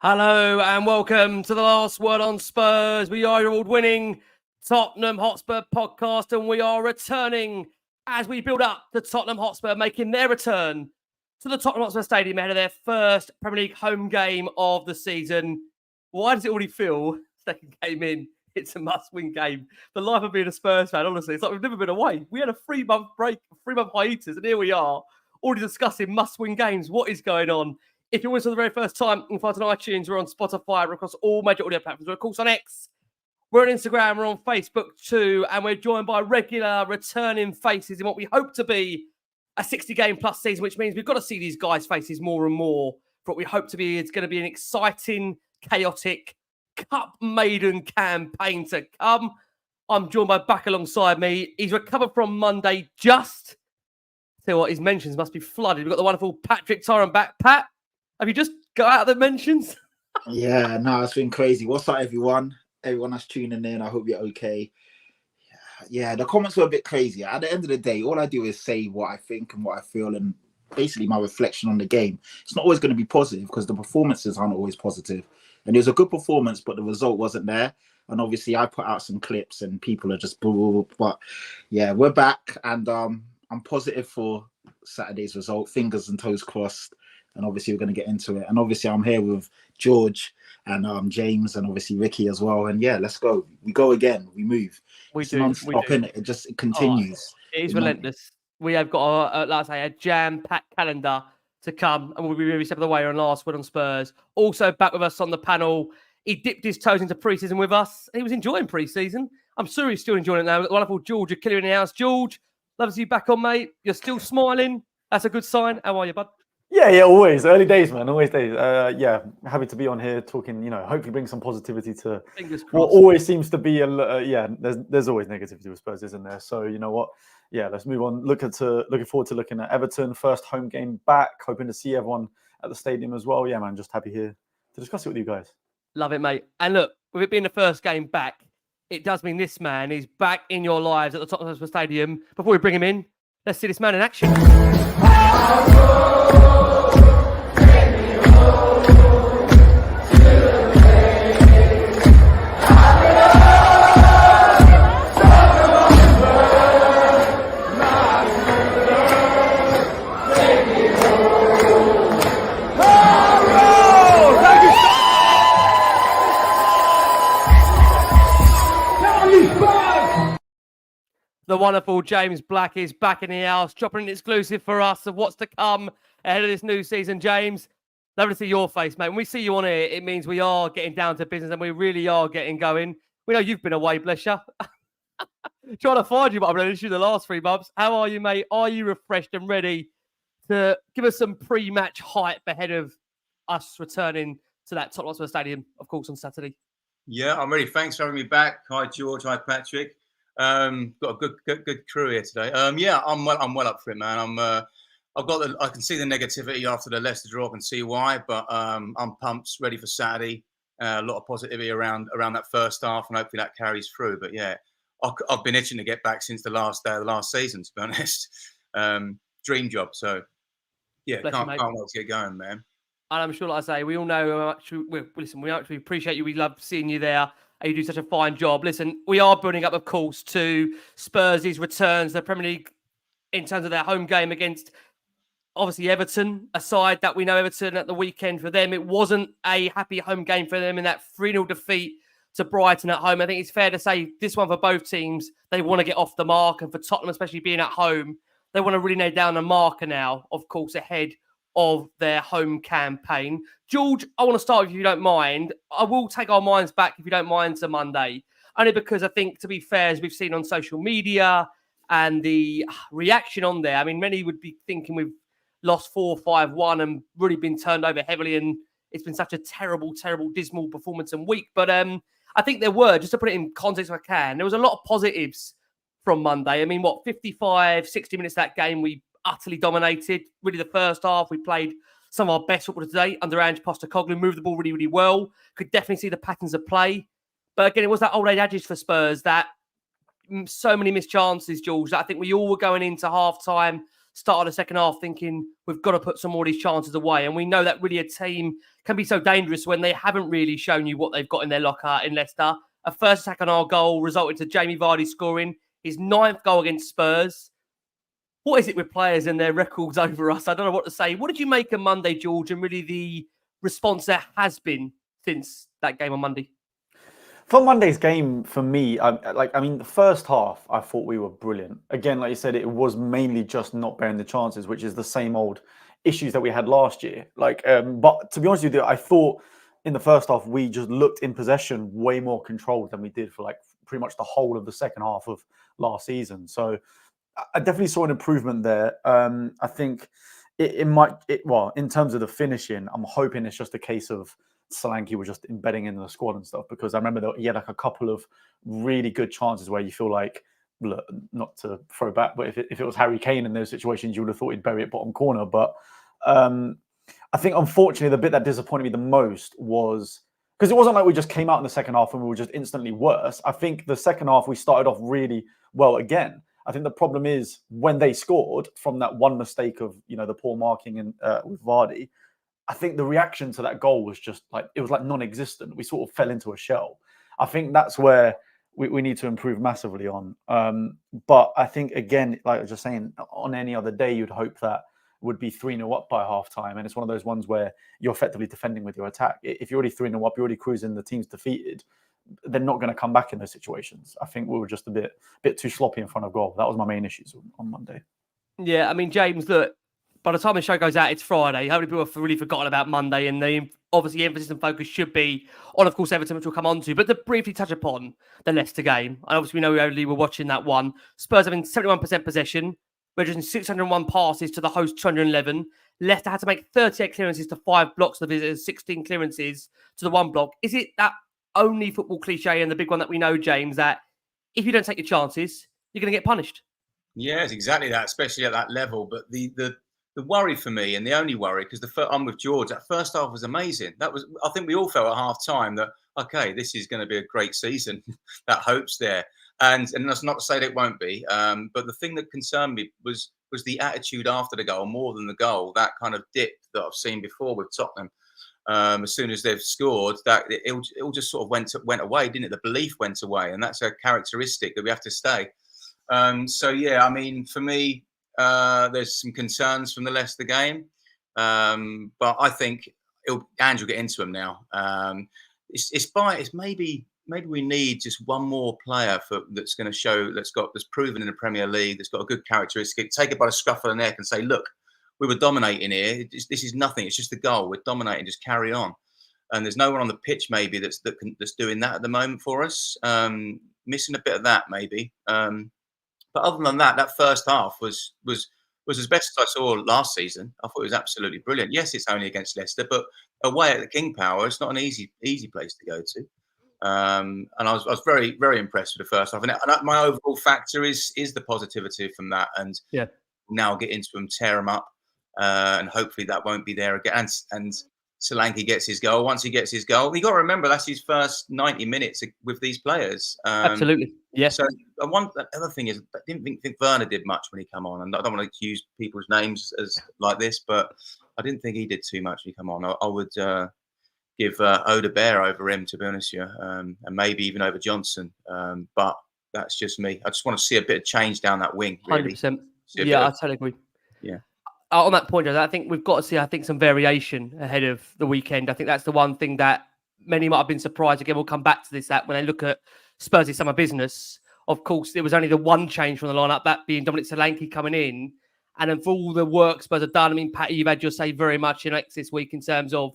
Hello and welcome to the Last Word on Spurs. We are your award-winning Tottenham Hotspur podcast, and we are returning as we build up to Tottenham Hotspur making their return to the Tottenham Hotspur Stadium ahead of their first Premier League home game of the season. Why does it already feel, second game in, it's a must-win game? The life of being a Spurs fan, honestly, it's like we've never been away. We had a 3-month break, 3-month hiatus, and here we are, already discussing must-win games. What is going on? If you're with us for the very first time, you can find us on iTunes, we're on Spotify, we're across all major audio platforms. We're, of course, on X, we're on Instagram, we're on Facebook too, and we're joined by regular returning faces in what we hope to be a 60-game plus season, which means we've got to see these guys' faces more and more for what we hope to be is going to be an exciting, chaotic, cup-maiden campaign to come. I'm joined by back alongside me. He's recovered from Monday just. Tell you what, his mentions must be flooded. We've got the wonderful Patrick Tyrant back. Pat, have you just got out of the mentions? Yeah, no, it's been crazy. What's up, everyone? Everyone that's tuning in, I hope you're okay. Yeah, the comments were a bit crazy. At the end of the day, all I do is say what I think and what I feel and basically my reflection on the game. It's not always going to be positive because the performances aren't always positive. And it was a good performance, but the result wasn't there. And obviously, I put out some clips and people are just boo. But yeah, we're back and I'm positive for Saturday's result. Fingers and toes crossed. And obviously, we're going to get into it. And obviously, I'm here with George and James and obviously Ricky as well. And yeah, let's go. We go again. We move. It's non-stop, innit? It continues. It is relentless. We have got, like I say, a jam-packed calendar to come. And we'll be every step of the way on Last Word on Spurs. Also back with us on the panel. He dipped his toes into pre-season with us. He was enjoying pre-season. I'm sure he's still enjoying it now. We've got the wonderful George Achillea in the house. George, love to see you back on, mate. You're still smiling. That's a good sign. How are you, bud? Yeah, always. Early days, man. Always days. Yeah, happy to be on here talking, hopefully bring some positivity to what always seems to be, there's always negativity with Spurs, isn't there? So, you know what? Yeah, let's move on. Looking forward to looking at Everton, first home game back, hoping to see everyone at the stadium as well. Yeah, man, just happy here to discuss it with you guys. Love it, mate. And look, with it being the first game back, it does mean this man is back in your lives at the Tottenham Hotspur Stadium. Before we bring him in, let's see this man in action. The wonderful James Black is back in the house, dropping an exclusive for us of what's to come ahead of this new season. James, lovely to see your face, mate. When we see you on here, it means we are getting down to business and we really are getting going. We know you've been away, bless you. Trying to find you, but I've been issue the last 3 months. How are you, mate? Are you refreshed and ready to give us some pre-match hype ahead of us returning to that Tottenham Hotspur Stadium, of course, on Saturday? Yeah, I'm ready. Thanks for having me back. Hi, George. Hi, Patrick. Got a good crew here today. Yeah, I'm well up for it, man. I can see the negativity after the Leicester draw. I can see why, but I'm pumped, ready for Saturday. A lot of positivity around that first half, and hopefully that carries through. But yeah, I've been itching to get back since the last day of the last season, to be honest. Dream job. So yeah, can't wait to get going, man. And I'm sure, like I say, we all know we actually appreciate you. We love seeing you there. And you do such a fine job. Listen, we are building up, of course, to Spurs' returns to the Premier League in terms of their home game against, obviously, Everton. Aside that we know Everton at the weekend, for them, it wasn't a happy home game for them in that 3-0 defeat to Brighton at home. I think it's fair to say this one for both teams, they want to get off the mark. And for Tottenham, especially being at home, they want to really nail down a marker now, of course, ahead of their home campaign. George, I want to start with you, if you don't mind. I will take our minds back, if you don't mind, to Monday. Only because I think, to be fair, as we've seen on social media and the reaction on there, I mean, many would be thinking we've lost 4-5-1 and really been turned over heavily. And it's been such a terrible, dismal performance and week. But I think there were, just to put it in context if I can, there was a lot of positives from Monday. I mean, 55, 60 minutes of that game, we utterly dominated. Really, the first half, we played some of our best football today under Ange Postecoglou, moved the ball really well. Could definitely see the patterns of play. But again, it was that old age adage for Spurs that so many missed chances, George, that I think we all were going into half-time started the second half thinking we've got to put some more of these chances away. And we know that really a team can be so dangerous when they haven't really shown you what they've got in their locker in Leicester. A first attack on our goal resulted to Jamie Vardy scoring his 9th goal against Spurs. What is it with players and their records over us? I don't know what to say. What did you make of Monday, George, and really the response there has been since that game on Monday? For Monday's game, for me, the first half, I thought we were brilliant. Again, like you said, it was mainly just not bearing the chances, which is the same old issues that we had last year. But to be honest with you, I thought in the first half, we just looked in possession way more controlled than we did for pretty much the whole of the second half of last season. So I definitely saw an improvement there. I think in terms of the finishing, I'm hoping it's just a case of Solanke was just embedding in the squad and stuff, because I remember that he had a couple of really good chances where you feel like, look, not to throw back, but if it was Harry Kane in those situations, you would have thought he'd bury it bottom corner. But I think, unfortunately, the bit that disappointed me the most was because it wasn't like we just came out in the second half and we were just instantly worse. I think the second half we started off really well again. I think the problem is when they scored from that one mistake of the poor marking and with Vardy, I think the reaction to that goal was just it was non-existent. We sort of fell into a shell. I think that's where we need to improve massively on. But I think, again, like I was just saying, on any other day, you'd hope that would be 3-0 up by half time. And it's one of those ones where you're effectively defending with your attack. If you're already 3-0 up, you're already cruising, the team's defeated, they're not going to come back in those situations. I think we were just a bit too sloppy in front of goal. That was my main issues on Monday. Yeah, I mean, James, look, by the time the show goes out, it's Friday. How many people have really forgotten about Monday? And obviously emphasis and focus should be on, of course, Everton, which we'll come on to. But to briefly touch upon the Leicester game, and obviously we know we only were watching that one. Spurs having 71% possession, registering 601 passes to the host 211. Leicester had to make 38 clearances to 5 blocks to the visitors, 16 clearances to the 1 block. Is it that only football cliche and the big one that we know, James, that if you don't take your chances, you're going to get punished? Yeah, it's exactly that, especially at that level. But the worry for me, and the only worry, because I'm with George, that first half was amazing. I think we all felt at half time that, okay, this is going to be a great season. That hope's there. And that's not to say that it won't be. But the thing that concerned me was the attitude after the goal, more than the goal, that kind of dip that I've seen before with Tottenham. As soon as they've scored, that it all just sort of went away, didn't it? The belief went away, and that's a characteristic that we have to stay. So yeah, I mean, for me, there's some concerns from the Leicester game, but I think Ange will get into them now. It's maybe we need just one more player that's going to show that's proven in the Premier League, that's got a good characteristic. Take it by the scruff of the neck and say, look, we were dominating here. This is nothing. It's just a goal. We're dominating. Just carry on. And there's no one on the pitch maybe that's doing that at the moment for us. Missing a bit of that maybe. But other than that, that first half was as best as I saw last season. I thought it was absolutely brilliant. Yes, it's only against Leicester, but away at the King Power, it's not an easy place to go to. And I was very, very impressed with the first half. And my overall factor is the positivity from that. And now get into them, tear them up, and hopefully that won't be there again. And Solanke gets his goal. Once he gets his goal, you got to remember that's his first 90 minutes with these players. Absolutely, yes. So the other thing is, I didn't think Werner did much when he came on, and I don't want to use people's names as like this, but I didn't think he did too much when he came on. I would give Odobert over him, to be honest with you, and maybe even over Johnson. But that's just me. I just want to see a bit of change down that wing. Really. 100%. Yeah, I totally agree. Yeah. On that point, I think we've got to see, some variation ahead of the weekend. I think that's the one thing that many might have been surprised. Again, we'll come back to this, that when they look at Spurs' summer business, of course, there was only the one change from the lineup, that being Dominic Solanke coming in. And then for all the work Spurs have done, I mean, Patty, you've had your say very much in X this week in terms of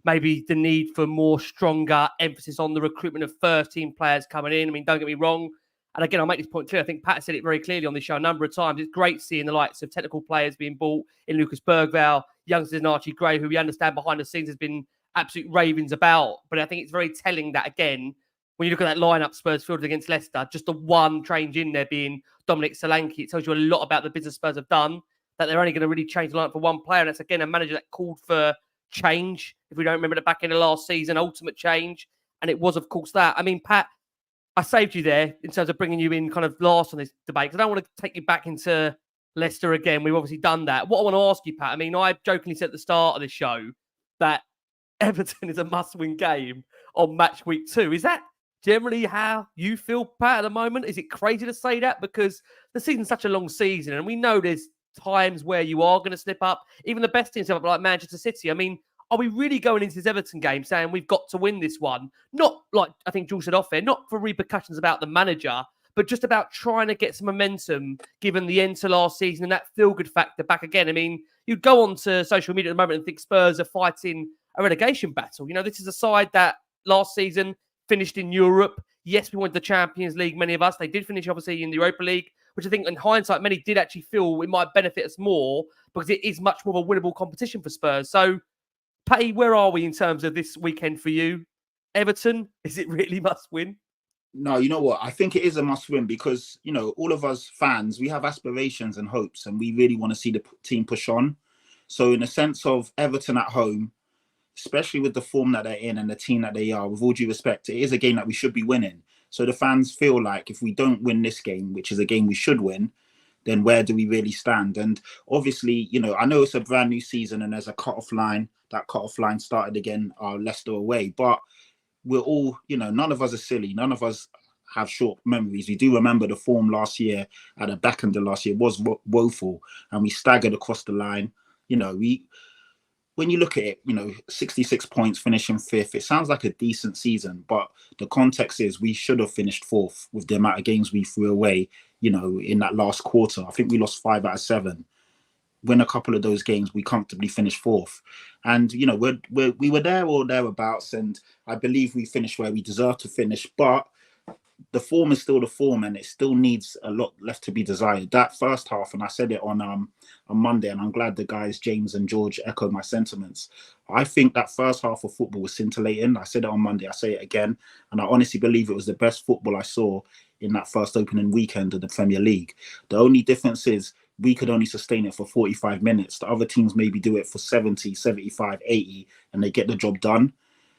maybe the need for more stronger emphasis on the recruitment of first-team players coming in. I mean, don't get me wrong. And again, I'll make this point clear. I think Pat said it very clearly on this show a number of times. It's great seeing the likes of technical players being bought in Lucas Bergvall, youngsters in Archie Gray, who we understand behind the scenes has been absolute ravings about. But I think it's very telling that, again, when you look at that lineup Spurs fielded against Leicester, just the one change in there being Dominic Solanke, it tells you a lot about the business Spurs have done, that they're only going to really change the lineup for one player. And that's, again, a manager that called for change. If we don't remember the back end of last season, ultimate change. And it was, of course, that. I mean, Pat, I saved you there in terms of bringing you in kind of last on this debate, because I don't want to take you back into Leicester again. We've obviously done that. What I want to ask you, Pat, I mean, I jokingly said at the start of the show that Everton is a must-win game on match week 2. Is that generally how you feel, Pat, at the moment? Is it crazy to say that? Because the season's such a long season, and we know there's times where you are going to slip up. Even the best teams, like Manchester City. I mean, are we really going into this Everton game saying we've got to win this one? Not like I think Jules said off air, not for repercussions about the manager, but just about trying to get some momentum given the end to last season and that feel-good factor back again. I mean, you'd go on to social media at the moment and think Spurs are fighting a relegation battle. You know, this is a side that last season finished in Europe. Yes, we went to the Champions League, many of us. They did finish, obviously, in the Europa League, which I think in hindsight, many did actually feel it might benefit us more because it is much more of a winnable competition for Spurs. So, Patty, where are we in terms of this weekend for you? Everton, is it really must win? No, you know what? I think it is a must win because, you know, all of us fans, we have aspirations and hopes and we really want to see the team push on. So in a sense of Everton at home, especially with the form that they're in and the team that they are, with all due respect, it is a game that we should be winning. So the fans feel like if we don't win this game, which is a game we should win, then where do we really stand? And obviously, you know, I know it's a brand new season and there's a cut-off line. That cut-off line started again, Leicester away. But we're all, you know, none of us are silly. None of us have short memories. We do remember the form last year, at the back end of last year, was woeful. And we staggered across the line. You know, when you look at it, you know, 66 points, finishing 5th, it sounds like a decent season. But the context is we should have finished 4th with the amount of games we threw away, you know, in that last quarter. I think we lost 5 out of 7. Win a couple of those games, we comfortably finished 4th. And, you know, we were there or thereabouts. And I believe we finished where we deserve to finish. But the form is still the form and it still needs a lot left to be desired. That first half, and I said it on Monday, and I'm glad the guys, James and George, echoed my sentiments. I think that first half of football was scintillating. I said it on Monday, I say it again. And I honestly believe it was the best football I saw in that first opening weekend of the Premier League. The only difference is we could only sustain it for 45 minutes. The other teams maybe do it for 70, 75, 80, and they get the job done.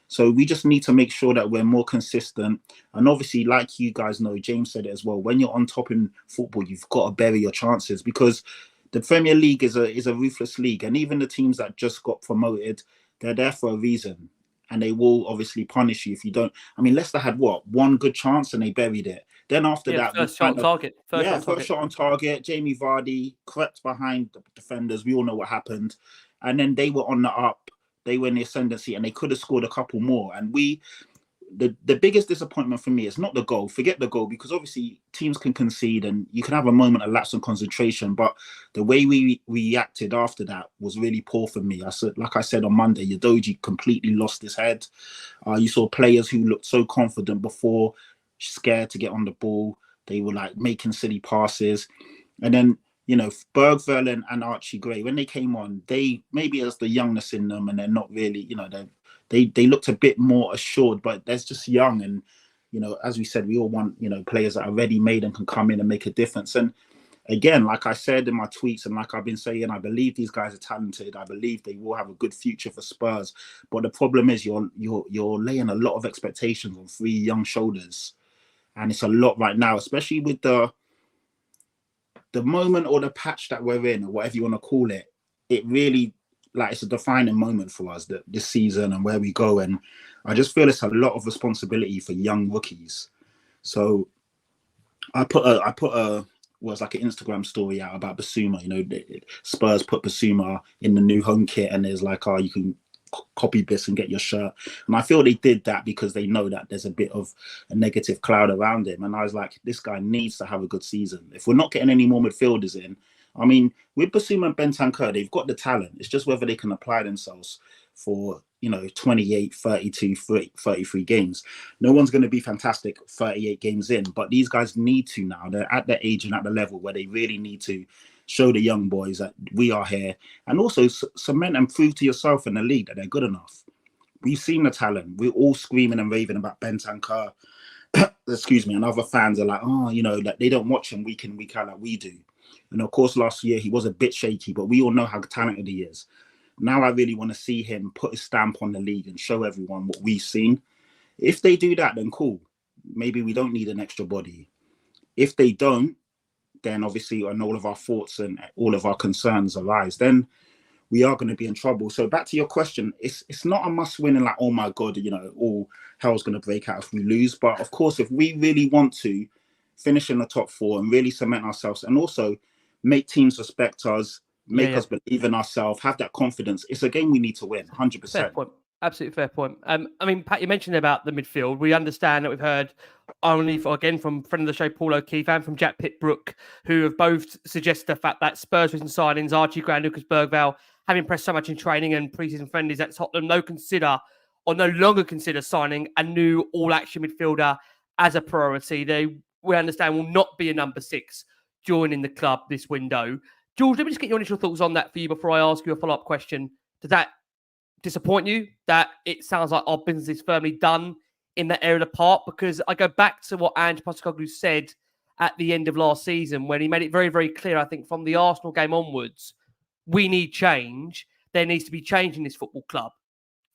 So we just need to make sure that we're more consistent. And obviously, like you guys know, James said it as well, when you're on top in football, you've got to bury your chances because the Premier League is a ruthless league. And even the teams that just got promoted, they're there for a reason. And they will obviously punish you if you don't. I mean, Leicester had one good chance and they buried it. Then after that, first shot on target. First shot on target. Jamie Vardy crept behind the defenders. We all know what happened. And then they were on the up. They were in the ascendancy and they could have scored a couple more. And the biggest disappointment for me is not the goal. Forget the goal, because obviously teams can concede and you can have a moment of lapse in concentration. But the way we reacted after that was really poor for me. Like I said on Monday, Udogie completely lost his head. You saw players who looked so confident before, scared to get on the ball. They were like making silly passes. And then, you know, Bergvall and Archie Gray, when they came on, they maybe as the youngness in them and they're not really, you know, they looked a bit more assured, but they're just young. And, you know, as we said, we all want, you know, players that are ready made and can come in and make a difference. And again, like I said in my tweets and like I've been saying, I believe these guys are talented. I believe they will have a good future for Spurs. But the problem is you're laying a lot of expectations on 3 young shoulders. And it's a lot right now, especially with the moment or the patch that we're in, or whatever you want to call it. It really, like, it's a defining moment for us, this season and where we go. And I just feel it's a lot of responsibility for young rookies. So I put a was like an Instagram story out about Basuma. You know, Spurs put Basuma in the new home kit, and there's like, you can copy this and get your shirt. And I feel they did that because they know that there's a bit of a negative cloud around him. And I was like, this guy needs to have a good season. If we're not getting any more midfielders in, I mean, with Basuma and Bentancur, they've got the talent. It's just whether they can apply themselves for, you know, 28, 32, 33 games. No one's going to be fantastic 38 games in, but these guys need to now. They're at the age and at the level where they really need to show the young boys that we are here, and also cement and prove to yourself in the league that they're good enough. We've seen the talent. We're all screaming and raving about Bentancur. Excuse me. And other fans are like, you know, that they don't watch him week in, week out like we do. And of course, last year he was a bit shaky, but we all know how talented he is. Now I really want to see him put his stamp on the league and show everyone what we've seen. If they do that, then cool. Maybe we don't need an extra body. If they don't, then obviously when all of our thoughts and all of our concerns arise, then we are going to be in trouble. So back to your question, it's not a must win and like, oh my God, all hell's going to break out if we lose. But of course, if we really want to finish in the top 4 and really cement ourselves and also make teams respect us, make us believe in ourselves, have that confidence, it's a game we need to win, 100%. Fair point. Absolutely fair point. I mean, Pat, you mentioned about the midfield. We understand that we've heard again from friend of the show, Paul O'Keefe, and from Jack Pittbrook, who have both suggested the fact that Spurs recent signings, Archie Gray and Lucas Bergvall, have impressed so much in training and pre-season friendlies that Tottenham no longer consider signing a new all-action midfielder as a priority. We understand, will not be a number 6 joining the club this window. George, let me just get your initial thoughts on that for you before I ask you a follow-up question. Does that disappoint you that it sounds like our business is firmly done in that area of the park? Because I go back to what Ange Postecoglou said at the end of last season when he made it very, very clear, I think, from the Arsenal game onwards, we need change. There needs to be change in this football club.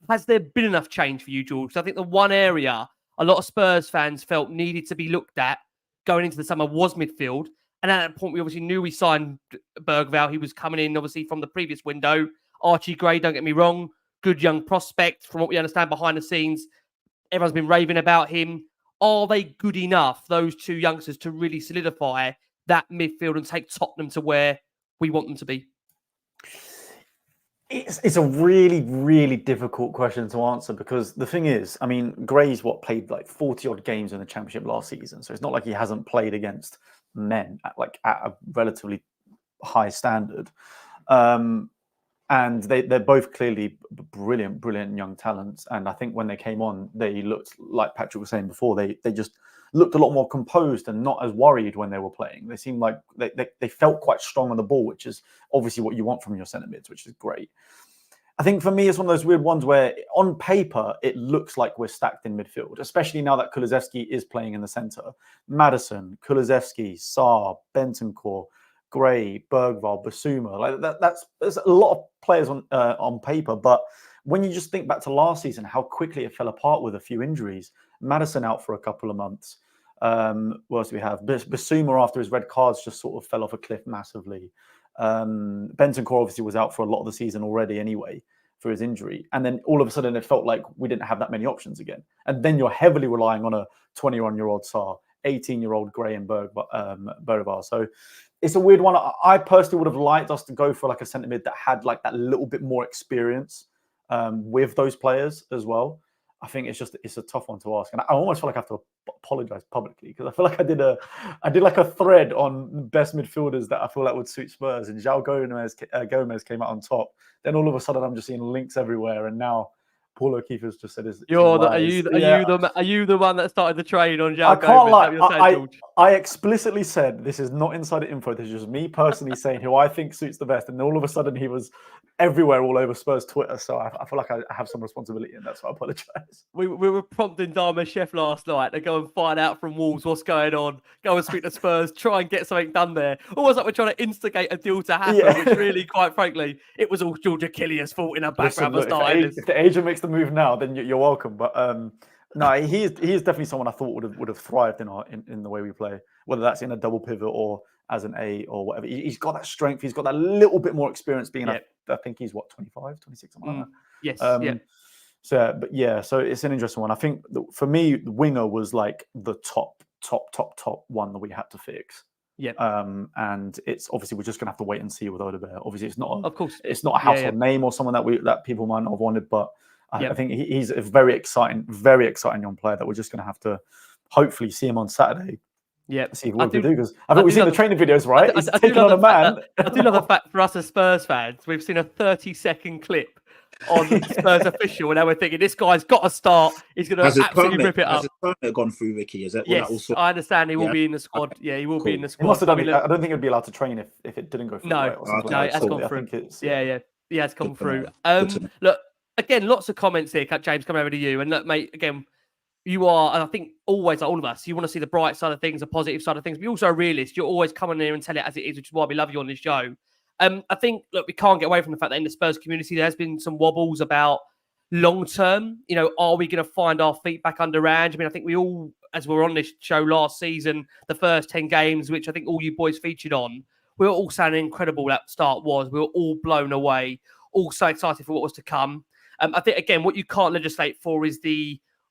Has there been enough change for you, George? So I think the one area a lot of Spurs fans felt needed to be looked at going into the summer was midfield. And at that point, we obviously knew we signed Bergvall. He was coming in, obviously, from the previous window. Archie Gray, don't get me wrong, good young prospect. From what we understand behind the scenes, everyone's been raving about him. Are they good enough, those 2 youngsters, to really solidify that midfield and take Tottenham to where we want them to be? It's a really, really difficult question to answer because the thing is, I mean, Gray's played like 40-odd games in the Championship last season. So it's not like he hasn't played against men at a relatively high standard. And they're both clearly brilliant young talents. And I think when they came on, they looked, like Patrick was saying before, they just looked a lot more composed and not as worried when they were playing. They seemed like they felt quite strong on the ball, which is obviously what you want from your centre mids, which is great. I think for me, it's one of those weird ones where on paper, it looks like we're stacked in midfield, especially now that Kulusevski is playing in the centre. Maddison, Kulusevski, Sarr, Bentancur, Gray, Bergvall, Basuma, there's a lot of players on paper, but when you just think back to last season, how quickly it fell apart with a few injuries. Maddison out for a couple of months. What else do we have? Basuma, after his red cards, just sort of fell off a cliff massively. Bentancur obviously was out for a lot of the season already anyway for his injury, and then all of a sudden it felt like we didn't have that many options again. And then you're heavily relying on a 21-year-old Sarr, 18-year-old Gray and Bergvall. So it's a weird one. I personally would have liked us to go for like a centre mid that had like that little bit more experience with those players as well. I think it's a tough one to ask, and I almost feel like I have to apologise publicly because I feel like I did like a thread on best midfielders that I feel like would suit Spurs, and João Gomez came out on top. Then all of a sudden I'm just seeing links everywhere, and now Paul O'Keefe has just said, Are you the one that started the train on João Gomez? I can't lie. I explicitly said this is not insider info. This is just me personally saying who I think suits the best. And all of a sudden he was everywhere all over Spurs Twitter. So I feel like I have some responsibility, and that's why I apologise. We were prompting Dharma Chef last night to go and find out from Wolves what's going on. Go and speak to Spurs, try and get something done there. Almost like we're trying to instigate a deal to happen, which really, quite frankly, it was all George Achillea's fault in the background. If the agent makes the move now, then you're welcome. But no, he is definitely someone I thought would have thrived in the way we play, whether that's in a double pivot or as an 8 or whatever. He's got that strength. He's got that little bit more experience being, I think he's 25, 26, something like that. Yes. So it's an interesting one. I think for me, the winger was like the top one that we had to fix. Yeah. And it's obviously we're just gonna have to wait and see with Odobert. Obviously, it's not a household name or someone that people might not have wanted, but I think he's a very exciting young player that we're just gonna have to hopefully see him on Saturday. Yeah, see what we do, because I think we've seen the training videos, right? He's taking on a man. I do love the fact for us as Spurs fans, we've seen a 30-second clip on Spurs official, and now we're thinking this guy's got to start. He's going to absolutely rip it up. Has his permit gone through, Ricky? Is it? Yes, I understand he will be in the squad. Yeah, he will be in the squad. He must have done I don't think he'd be allowed to train if it didn't go through. No, it has gone through. He has gone through. Look, again, lots of comments here. James, coming over to you, and look, mate, again. You are, and I think always, like all of us, you want to see the bright side of things, the positive side of things, but you're also a realist. You're always coming here and tell it as it is, which is why we love you on this show. I think, look, we can't get away from the fact that in the Spurs community, there has been some wobbles about long term, are we going to find our feet back under Ange? I mean, I think we all, as we were on this show last season, the first 10 games, which I think all you boys featured on, we were all saying how incredible that start was. We were all blown away, all so excited for what was to come. I think, again, what you can't legislate for is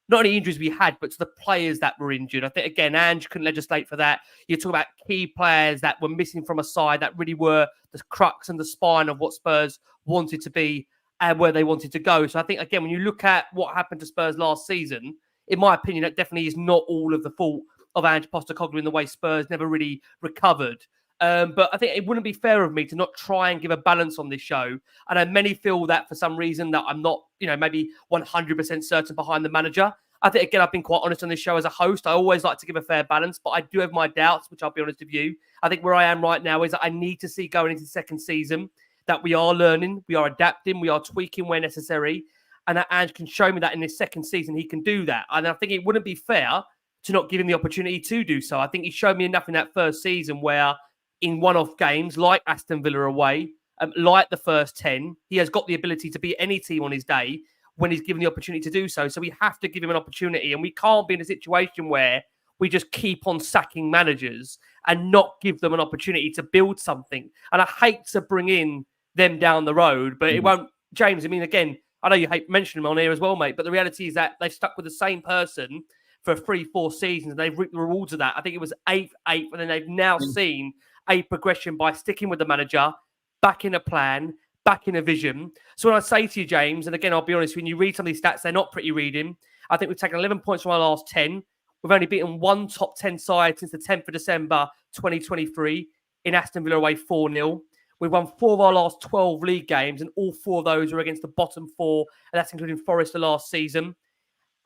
not only injuries we had, but to the players that were injured. I think, again, Ange couldn't legislate for that. You talk about key players that were missing from a side that really were the crux and the spine of what Spurs wanted to be and where they wanted to go. So I think, again, when you look at what happened to Spurs last season, in my opinion, that definitely is not all of the fault of Ange Postecoglou in the way Spurs never really recovered. But I think it wouldn't be fair of me to not try and give a balance on this show. I know many feel that for some reason that I'm not, maybe 100% certain behind the manager. I think, again, I've been quite honest on this show as a host. I always like to give a fair balance, but I do have my doubts, which I'll be honest with you. I think where I am right now is that I need to see going into the second season that we are learning, we are adapting, we are tweaking where necessary. And that Ange can show me that in his second season, he can do that. And I think it wouldn't be fair to not give him the opportunity to do so. I think he showed me enough in that first season where in one-off games like Aston Villa away, like the first 10, he has got the ability to beat any team on his day when he's given the opportunity to do so. So we have to give him an opportunity, and we can't be in a situation where we just keep on sacking managers and not give them an opportunity to build something. And I hate to bring in them down the road, but it won't. James, I mean, again, I know you hate mentioning them on here as well, mate, but the reality is that they've stuck with the same person for 3-4 seasons, and they've reaped the rewards of that. I think it was 8th, and then they've now seen a progression by sticking with the manager, back in a plan, back in a vision. So when I say to you, James, and again, I'll be honest, when you read some of these stats, they're not pretty reading. I think we've taken 11 points from our last 10. We've only beaten one top 10 side since the 10th of December, 2023, in Aston Villa away 4-0. We've won 4 of our last 12 league games, and all 4 of those are against the bottom 4, and that's including Forest the last season.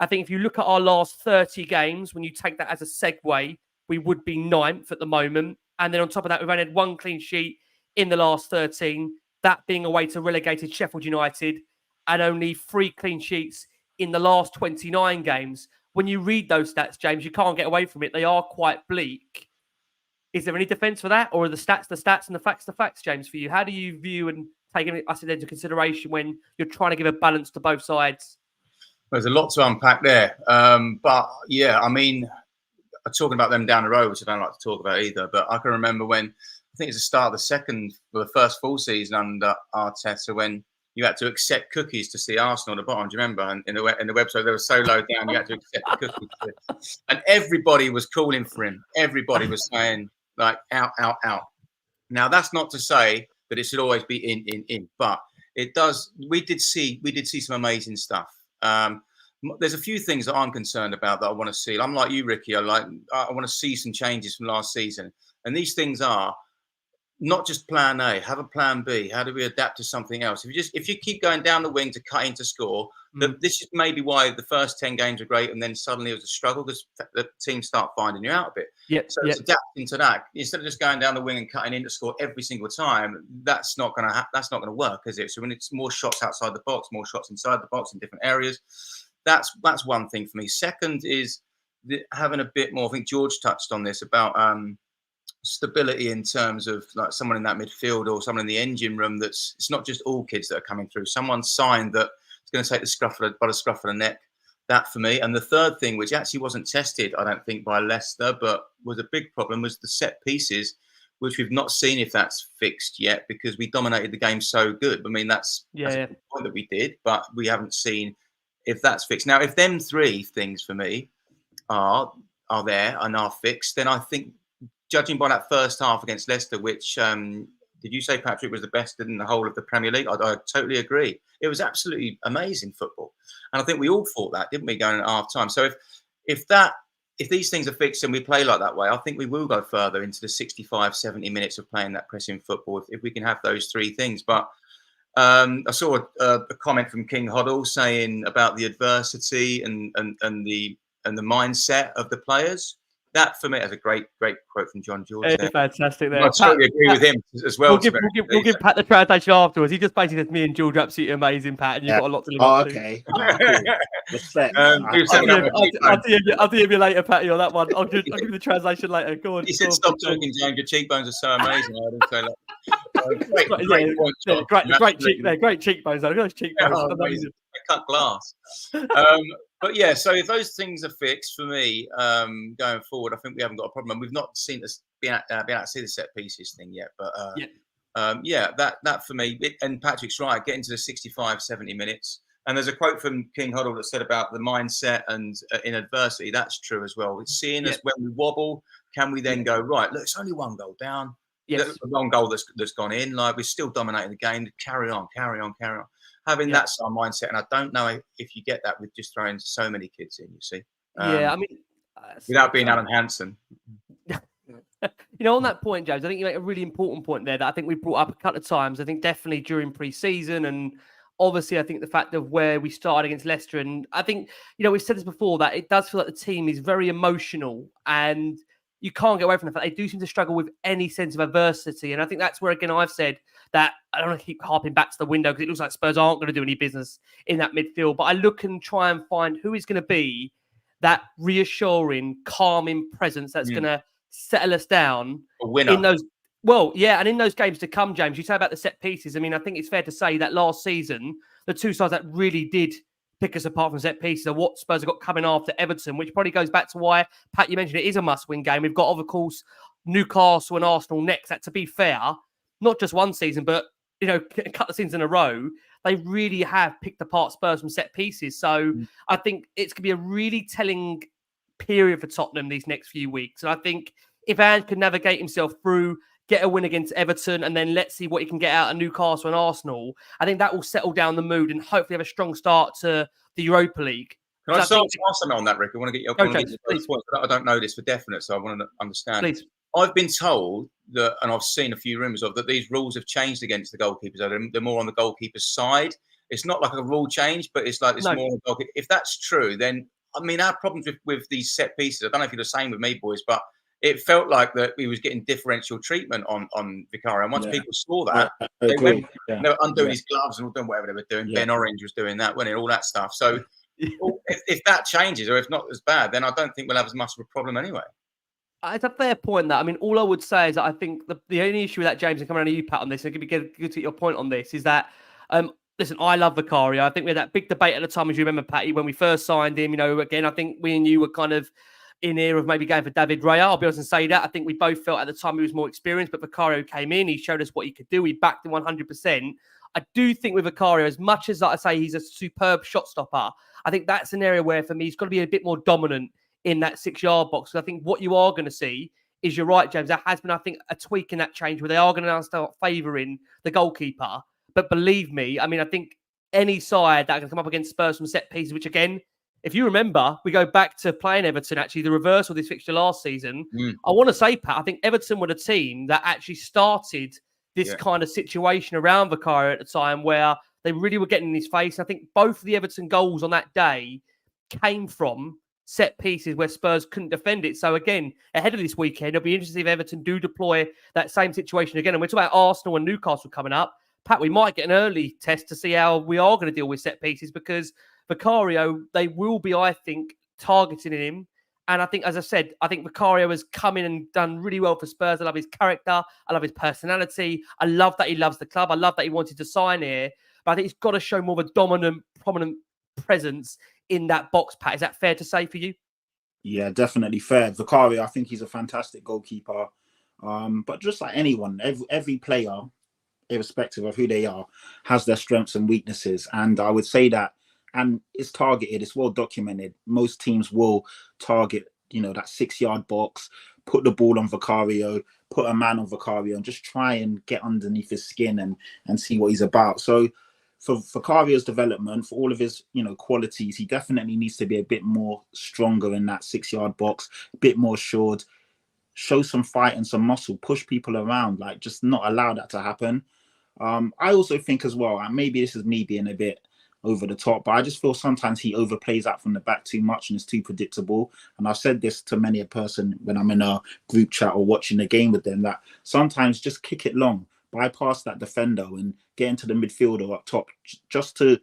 I think if you look at our last 30 games, when you take that as a segue, we would be 9th at the moment. And then on top of that, we've only had 1 clean sheet in the last 13, that being away to relegated Sheffield United, and only 3 clean sheets in the last 29 games. When you read those stats, James, you can't get away from it. They are quite bleak. Is there any defence for that? Or are the stats and the facts, James, for you? How do you view and take us into consideration when you're trying to give a balance to both sides? There's a lot to unpack there. But yeah, I mean, talking about them down the road, which I don't like to talk about either, but I can remember when, I think it's the start of the first full season under Arteta, when you had to accept cookies to see Arsenal at the bottom. Do you remember? And in the website, they were so low down, you had to accept the cookies. And everybody was calling for him. Everybody was saying, like, out, out, out. Now, that's not to say that it should always be in, but it does. We did see some amazing stuff. There's a few things that I'm concerned about that I want to see. I'm like you, Ricky. I want to see some changes from last season. And these things are not just plan A, have a plan B. How do we adapt to something else? If you keep going down the wing to cut in to score, this is maybe why the first 10 games are great, and then suddenly it was a struggle because the teams start finding you out a bit. It's adapting to that. Instead of just going down the wing and cutting in to score every single time, that's not going to work, is it? So when it's more shots outside the box, more shots inside the box in different areas, that's one thing for me. Second is having a bit more. I think George touched on this about stability in terms of like someone in that midfield or someone in the engine room. It's not just all kids that are coming through. Someone signed that it's going to take the scruff of the neck. That for me. And the third thing, which actually wasn't tested, I don't think, by Leicester, but was a big problem, was the set pieces, which we've not seen if that's fixed yet because we dominated the game so good. I mean, that's a good point that we did, but we haven't seen if that's fixed. Now, if them 3 things for me are there and are fixed, then I think, judging by that first half against Leicester, which did you say, Patrick, was the best in the whole of the Premier League? I totally agree. It was absolutely amazing football, and I think we all thought that, didn't we, going at half time? So if these things are fixed and we play like that way, I think we will go further into the 65, 70 minutes of playing that pressing football if we can have those 3 things. But I saw a comment from King Hoddle saying about the adversity and the mindset of the players. that for me is a great quote from John George. It's fantastic there. I totally agree with him as well. We'll give Pat the translation afterwards. He just basically says, me and George are absolutely amazing, Pat, and you've got a lot to live up to. Okay. Cool. Respect. I'll DM you later, Patty, on that one. I'll give you the translation later. Go on. He said, stop talking, James. Your cheekbones are so amazing. I didn't say that. Great cheekbones, though. Those cheekbones. Amazing. Cut glass. But yeah, so if those things are fixed for me going forward, I think we haven't got a problem. We've not seen us be able to see the set pieces thing yet, but that for me, and Patrick's right, getting to the 65, 70 minutes. And there's a quote from King Hoddle that said about the mindset and in adversity. That's true as well. It's seeing us when we wobble, can we then go, right, look, it's only one goal down. Yes. One goal that's gone in. Like, we're still dominating the game. Carry on. Having that sort of mindset. And I don't know if you get that with just throwing so many kids in, you see. I mean, without being Alan Hansen. On that point, James, I think you make a really important point there that I think we brought up a couple of times. I think definitely during pre-season, and obviously I think the fact of where we started against Leicester, and I think, we've said this before, that it does feel like the team is very emotional, and you can't get away from the fact they do seem to struggle with any sense of adversity. And I think that's where, again, I've said that I don't want to keep harping back to the window because it looks like Spurs aren't going to do any business in that midfield. But I look and try and find who is going to be that reassuring, calming presence that's going to settle us down. A winner. In those, and in those games to come, James, you say about the set pieces. I mean, I think it's fair to say that last season, the two sides that really did pick us apart from set pieces are what Spurs have got coming after Everton, which probably goes back to why, Pat, you mentioned it is a must-win game. We've got, of course, Newcastle and Arsenal next. That, to be fair, not just one season, but, a couple of seasons in a row, they really have picked apart Spurs from set pieces. So I think it's going to be a really telling period for Tottenham these next few weeks. And I think if Ange can navigate himself through, get a win against Everton, and then let's see what he can get out of Newcastle and Arsenal, I think that will settle down the mood and hopefully have a strong start to the Europa League. Can I start something on that, Rick? I want to get your points. I don't know this for definite, so I want to understand. Please. I've been told that, and I've seen a few rumours of, that these rules have changed against the goalkeepers. They're more on the goalkeeper's side. It's not like a rule change, but it's like more on the goalkeeper. If that's true, then, I mean, our problems with these set pieces, I don't know if you're the same with me, boys, but it felt like that he was getting differential treatment on Vicario. And once people saw that, they were undoing his gloves and doing whatever they were doing. Ben Orange was doing that, wasn't it? All that stuff. So if that changes, or if not as bad, then I don't think we'll have as much of a problem anyway. It's a fair point, that. I mean, all I would say is that I think the only issue with that, James, and coming around to you, Pat, on this, and it'd be good to get your point on this, is that, listen, I love Vicario. I think we had that big debate at the time, as you remember, Patty, when we first signed him. Again, I think we and you were kind of in here of maybe going for David Raya. I'll be honest and say that. I think we both felt at the time he was more experienced, but Vicario came in. He showed us what he could do. He backed him 100%. I do think with Vicario, as much as I say he's a superb shot stopper, I think that's an area where, for me, he's got to be a bit more dominant in that 6-yard box. So I think what you are going to see is, you're right, James, there has been, I think, a tweak in that change where they are going to now start favouring the goalkeeper. But believe me, I mean, I think any side that can come up against Spurs from set pieces, which, again, if you remember, we go back to playing Everton, actually, the reverse of this fixture last season. I want to say, Pat, I think Everton were the team that actually started this kind of situation around Vicario at the time, where they really were getting in his face. I think both of the Everton goals on that day came from set pieces where Spurs couldn't defend it. So again, ahead of this weekend, it'll be interesting if Everton do deploy that same situation again. And we're talking about Arsenal and Newcastle coming up. Pat, we might get an early test to see how we are going to deal with set pieces, because Vicario, they will be, I think, targeting him. And I think, as I said, I think Vicario has come in and done really well for Spurs. I love his character. I love his personality. I love that he loves the club. I love that he wanted to sign here. But I think he's got to show more of a dominant, prominent presence in that box, Pat. Is that fair to say for you? Yeah, definitely fair. Vicario, I think he's a fantastic goalkeeper. But just like anyone, every player, irrespective of who they are, has their strengths and weaknesses. And I would say that, and it's targeted, it's well documented. Most teams will target, that 6-yard box, put the ball on Vicario, put a man on Vicario, and just try and get underneath his skin and see what he's about. So for Vicario's development, for all of his, qualities, he definitely needs to be a bit more stronger in that 6-yard box, a bit more assured, show some fight and some muscle, push people around, like just not allow that to happen. I also think as well, and maybe this is me being a bit over the top. But I just feel sometimes he overplays out from the back too much and is too predictable. And I've said this to many a person when I'm in a group chat or watching the game with them, that sometimes just kick it long, bypass that defender and get into the midfielder up top just to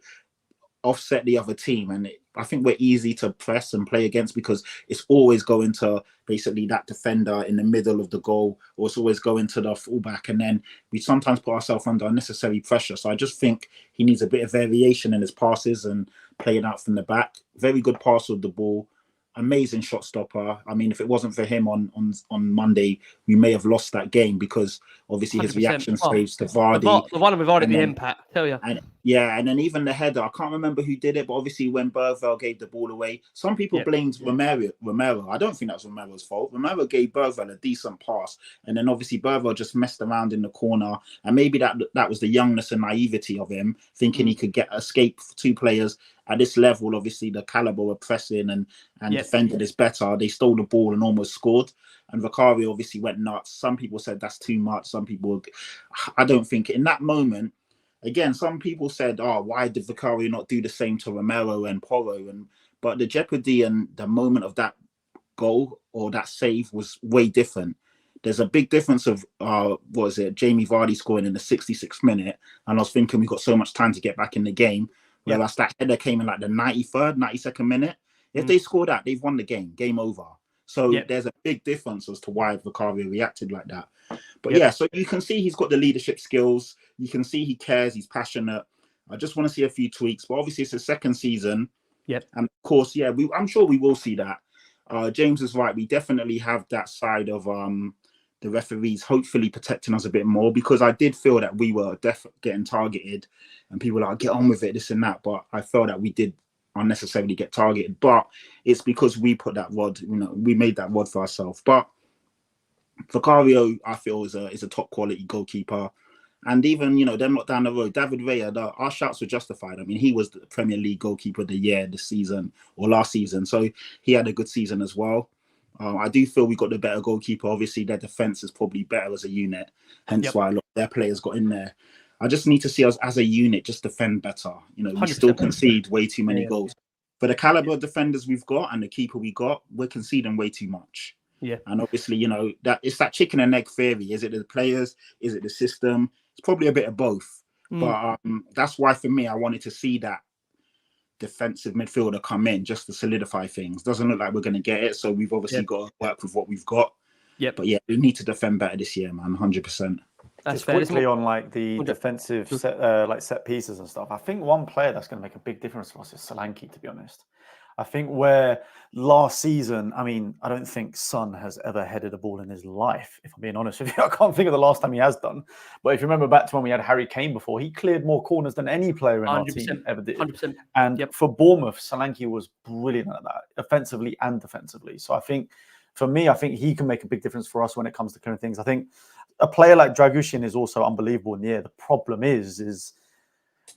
offset the other team. And I think we're easy to press and play against because it's always going to basically that defender in the middle of the goal, or it's always going to the fullback, and then we sometimes put ourselves under unnecessary pressure. So I just think he needs a bit of variation in his passes and playing out from the back. Very good pass with the ball, amazing shot stopper. I mean, if it wasn't for him on Monday, we may have lost that game because obviously his 100%. reaction saves to Vardy. The one with Vardy, and the then- impact, tell you. And yeah, and then even the header, I can't remember who did it, but obviously when Bergvall gave the ball away, some people blamed Romero. I don't think that was Romero's fault. Romero gave Bergvall a decent pass, and then obviously Bergvall just messed around in the corner, and maybe that was the youngness and naivety of him, thinking he could escape two players at this level. Obviously the caliber of pressing and defending is better. They stole the ball and almost scored. And Vicario obviously went nuts. Some people said that's too much. Some people, I don't think in that moment. Again, some people said, "Oh, why did Vicario not do the same to Romero and Porro?" But the jeopardy and the moment of that goal or that save was way different. There's a big difference of Jamie Vardy scoring in the 66th minute, and I was thinking we got so much time to get back in the game. Whereas that header came in like the 93rd, 92nd minute. If they score that, they've won the game. Game over. So there's a big difference as to why Vicario reacted like that. But so you can see he's got the leadership skills. You can see he cares. He's passionate. I just want to see a few tweaks. But obviously, it's his second season. Yep. And of course, I'm sure we will see that. James is right. We definitely have that side of the referees hopefully protecting us a bit more, because I did feel that we were getting targeted and people were like, get on with it, this and that. But I felt that we did unnecessarily get targeted. But it's because we put that rod, we made that rod for ourselves. But Vicario, I feel, is a top quality goalkeeper. And even, them not down the road, David Raya, our shouts were justified. I mean, he was the Premier League goalkeeper of the year this season or last season. So he had a good season as well. I do feel we got the better goalkeeper. Obviously, their defence is probably better as a unit. Hence why a lot of their players got in there. I just need to see us as a unit just defend better. We still concede way too many goals. For the caliber of defenders we've got and the keeper we got, we're conceding way too much. Yeah. And obviously, that it's that chicken and egg theory. Is it the players? Is it the system? It's probably a bit of both. But that's why, for me, I wanted to see that defensive midfielder come in just to solidify things. Doesn't look like we're going to get it. So we've obviously got to work with what we've got. But we need to defend better this year, man. 100%. That's fair. Quickly on like the defensive set pieces and stuff. I think one player that's going to make a big difference for us is Solanke, to be honest. I think where last season, I mean, I don't think Son has ever headed a ball in his life, if I'm being honest with you. I can't think of the last time he has done. But if you remember back to when we had Harry Kane before, he cleared more corners than any player in our team ever did. 100%. And for Bournemouth, Solanke was brilliant at that, offensively and defensively. So I think, for me, I think he can make a big difference for us when it comes to kind of things. I think a player like Dragushin is also unbelievable in the air. The problem is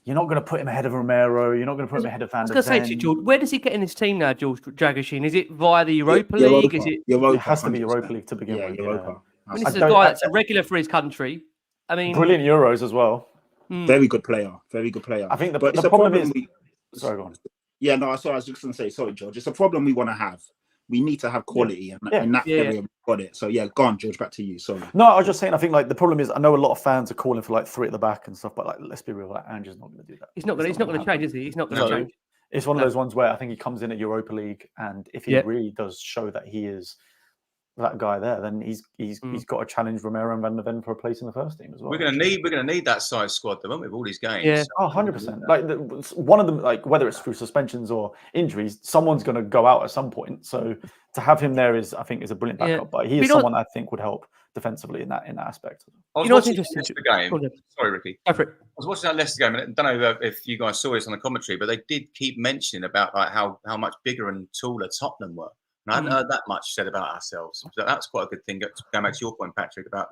you're not going to put him ahead of Romero. You're not going to put him ahead of Van der Ven. I was going to say to you, George, where does he get in his team now, George Dragushin? Is it via the Europa League? Is it? It has to be Europa League to begin with. Europa. I mean, this is a guy that's a regular for his country. I mean, brilliant Euros as well. Very good player. Very good player. I think the problem is. Sorry, go on. Yeah, no, I was just going to say, sorry, George. It's a problem we want to have. We need to have quality, and in that area we've got it. So go on, George. Back to you. Sorry. No, I was just saying. I think like the problem is, I know a lot of fans are calling for like 3 at the back and stuff, but like let's be real, like Ange's not going to do that. He's not going to change, is he? He's not going to change. It's one of those ones where I think he comes in at Europa League, and if he really does show that he is that guy there, then he's got to challenge Romero and Van der Ven for a place in the first team as well. We're going to need that size squad, though, with all these games. Yeah, 100%. Like one of them, like whether it's through suspensions or injuries, someone's going to go out at some point. So to have him there is a brilliant backup. But he is someone I think would help defensively in that aspect. I was watching the Leicester game. Sorry, Ricky. I was watching that Leicester game, and I don't know if you guys saw this on the commentary, but they did keep mentioning about like how much bigger and taller Tottenham were. And I hadn't heard that much said about ourselves. So that's quite a good thing. Going back to your point, Patrick, about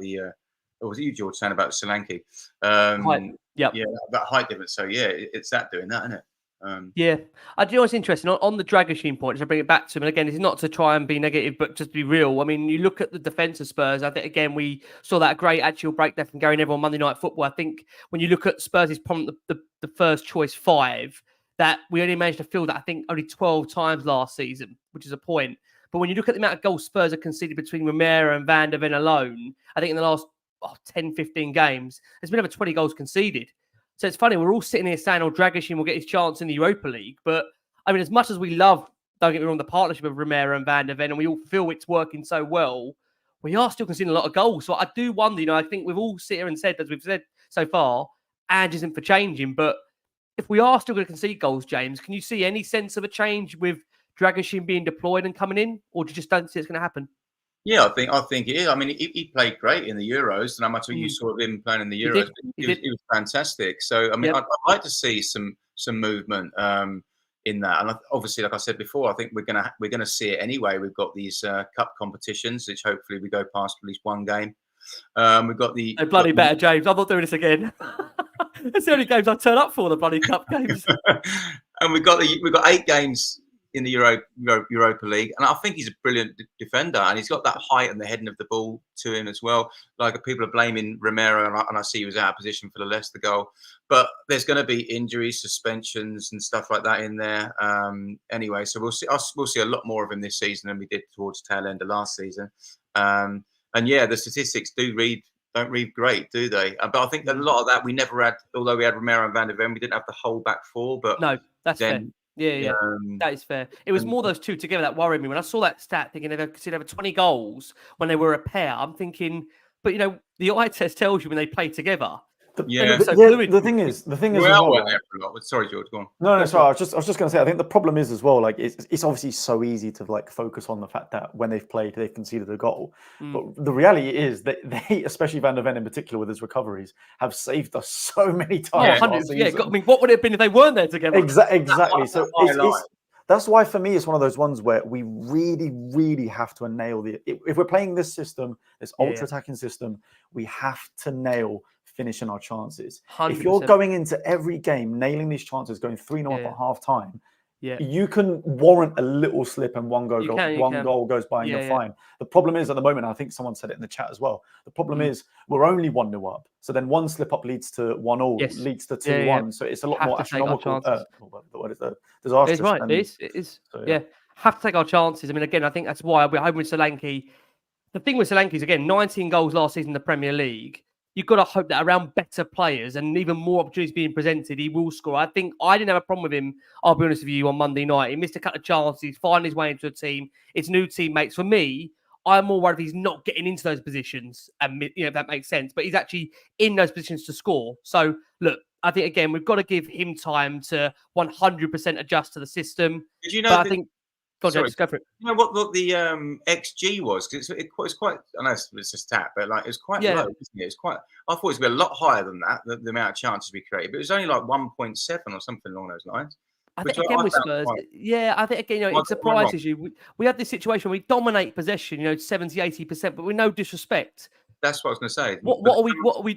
or was it you, George, saying about Solanke? Height. Yeah, about height difference. So it's that doing that, isn't it? I do know what's interesting on the Dragushin point. So I bring it back to him, and again, it's not to try and be negative, but just to be real. I mean, you look at the defence of Spurs. I think again we saw that great actual breakdown from Gary Neville on Monday Night Football. I think when you look at Spurs' the first choice 5. that we only managed to field that, I think, only 12 times last season, which is a point. But when you look at the amount of goals Spurs have conceded between Romero and Van der Ven alone, I think in the last 10, 15 games, there's been over 20 goals conceded. So it's funny, we're all sitting here saying, Dragic will get his chance in the Europa League. But, I mean, as much as we love, don't get me wrong, the partnership of Romero and Van der Ven, and we all feel it's working so well, we are still conceding a lot of goals. So I do wonder, I think we've all sit here and said, as we've said so far, Ange isn't for changing. But if we are still going to concede goals, James, can you see any sense of a change with Dragic being deployed and coming in? Or do you just don't see it's going to happen? Yeah, I think it is. I mean, he played great in the Euros, and how much you saw of him playing in the Euros, he was fantastic. So, I mean, I'd like to see some movement in that. And obviously, like I said before, I think we're gonna see it anyway. We've got these cup competitions, which hopefully we go past at least one game. We've got the bloody better, James. I'm not doing this again. It's the only games I turn up for, the bloody cup games. And we've got 8 games in the Europa League, and I think he's a brilliant defender, and he's got that height and the heading of the ball to him as well. Like, people are blaming Romero, and I see he was out of position for the Leicester goal, but there's going to be injuries, suspensions, and stuff like that in there. Anyway, so we'll see a lot more of him this season than we did towards tail end of last season. And yeah, the statistics don't read great, do they? But I think that a lot of that we never had, although we had Romero and Van der Ven, we didn't have the whole back four. But no, that's fair. Yeah. That is fair. It was more those two together that worried me. When I saw that stat, thinking they've conceded over 20 goals when they were a pair, I'm thinking, but the eye test tells you when they play together. The thing is, sorry, George, go on. No, sorry. I was just going to say, I think the problem is as well, like, it's obviously so easy to like focus on the fact that when they've played, they've conceded a goal. But the reality is that they, especially Van der Ven in particular with his recoveries, have saved us so many times. I mean, what would it have been if they weren't there together? Exactly. So that's why for me it's one of those ones where we really, really have to nail if we're playing this system, this ultra attacking system, we have to nail finishing our chances. 100%. If you're going into every game nailing these chances, going 3-0 at half time, you can warrant a little slip and one goal goes by and you're fine. The problem is at the moment, I think someone said it in the chat as well, the problem is we're only 1-0 up. So then one slip up leads to 1-1, leads to 2-1. So it's a lot more astronomical. What is that? Disastrous. It's right. It is. So, have to take our chances. I mean, again, I think that's why we're hoping with Solanke. The thing with Solanke is, again, 19 goals last season in the Premier League. You've got to hope that around better players and even more opportunities being presented, he will score. I think I didn't have a problem with him, I'll be honest with you, on Monday night. He missed a couple of chances. He's finding his way into a team. It's new teammates. For me, I'm more worried if he's not getting into those positions, and if that makes sense. But he's actually in those positions to score. So, look, I think, again, we've got to give him time to 100% adjust to the system. Did you know I think... Go for it. You know what the XG was? Because it's quite. I know it's just a stat, but like it's quite low, isn't it? It's quite. I thought it was going to be a lot higher than that. The amount of chances we created, but it was only like 1.7 or something along those lines. I think again with Spurs, I think again, it surprises you. We had this situation where we dominate possession, 70-80%, but with no disrespect. That's what I was going to say. What are we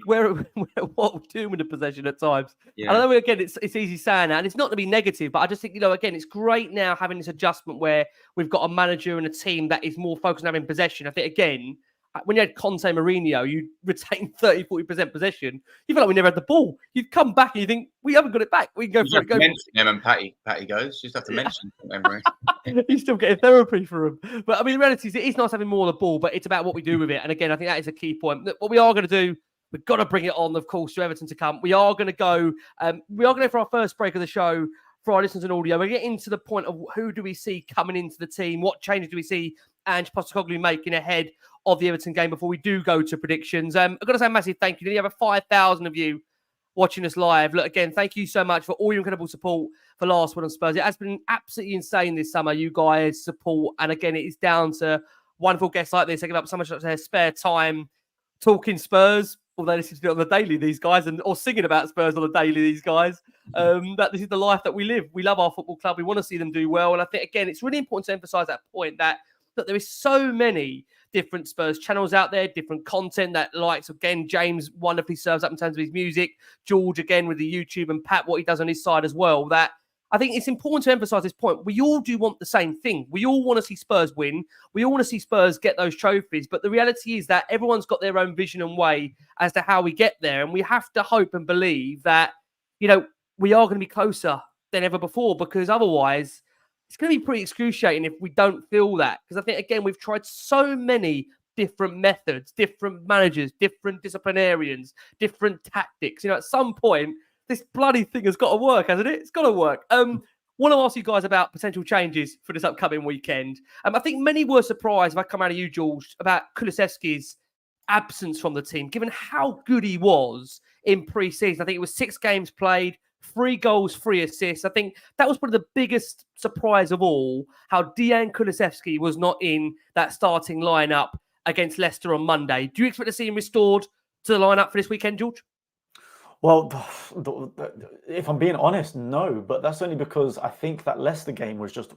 doing with the possession at times? Yeah. I know, again, it's easy saying that, and it's not to be negative, but I just think, again, it's great now having this adjustment where we've got a manager and a team that is more focused on having possession. I think, again, when you had Conte, Mourinho, you retain 30-40% possession. You feel like we never had the ball. You'd come back and you think, we haven't got it back. We can go for it. Mention him and Patty goes. You just have to mention memory. He's still getting therapy for him. But I mean, the reality is, it is nice having more of the ball, but it's about what we do with it. And again, I think that is a key point. What we are going to do, we've got to bring it on, of course, to Everton to come. We are going to go for our first break of the show for our listeners and audio. We're getting to the point of who do we see coming into the team? What changes do we see Ange Postecoglou making ahead of the Everton game before we do go to predictions? I've got to say a massive thank you. Nearly over 5,000 of you watching us live. Look, again, thank you so much for all your incredible support for Last Word on Spurs. It has been absolutely insane this summer, you guys' support. And again, it is down to wonderful guests like this. They give up so much of their spare time talking Spurs, although this is on the daily, these guys, or singing about Spurs on the daily, these guys. That this is the life that we live. We love our football club. We want to see them do well. And I think, again, it's really important to emphasise that point that there is so many different Spurs channels out there, different content that likes, again, James wonderfully serves up in terms of his music, George, again, with the YouTube, and Pat, what he does on his side as well, that I think it's important to emphasise this point. We all do want the same thing. We all want to see Spurs win. We all want to see Spurs get those trophies. But the reality is that everyone's got their own vision and way as to how we get there. And we have to hope and believe that, we are going to be closer than ever before, because otherwise it's going to be pretty excruciating if we don't feel that. Because I think, again, we've tried so many different methods, different managers, different disciplinarians, different tactics. You know, at some point, this bloody thing has got to work, hasn't it? It's got to work. Want to ask you guys about potential changes for this upcoming weekend. I think many were surprised, if I come out of you, George, about Kulusevski's absence from the team, given how good he was in pre-season. I think it was 6 games played, 3 goals, 3 assists. I think that was probably the biggest surprise of all, how Dejan Kulusevski was not in that starting lineup against Leicester on Monday. Do you expect to see him restored to the lineup for this weekend, George? Well, if I'm being honest, no. But that's only because I think that Leicester game was just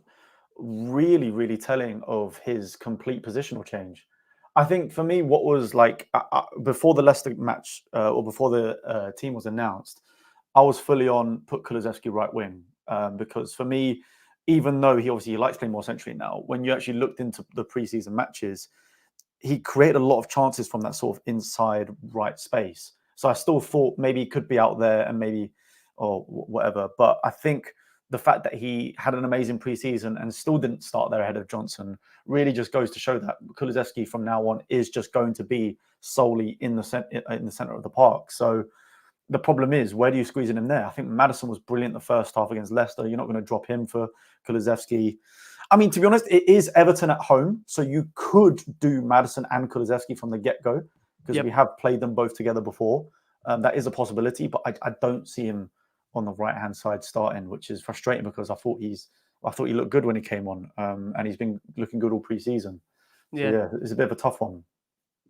really, really telling of his complete positional change. I think for me, what was like before the Leicester match or before the team was announced, I was fully on put Kulusevski right wing because for me, even though he obviously likes playing more centrally now, when you actually looked into the preseason matches, he created a lot of chances from that sort of inside right space. So I still thought maybe he could be out there and maybe or whatever. But I think the fact that he had an amazing preseason and still didn't start there ahead of Johnson really just goes to show that Kulusevski from now on is just going to be solely in the center of the park. So the problem is, where do you squeeze in him there? I think Maddison was brilliant the first half against Leicester. You're not going to drop him for Kulusevski. I mean, to be honest, it is Everton at home, so you could do Maddison and Kulusevski from the get-go because we have played them both together before. That is a possibility, but I don't see him on the right-hand side starting, which is frustrating because I thought he looked good when he came on, and he's been looking good all pre-season. So, yeah, it's a bit of a tough one.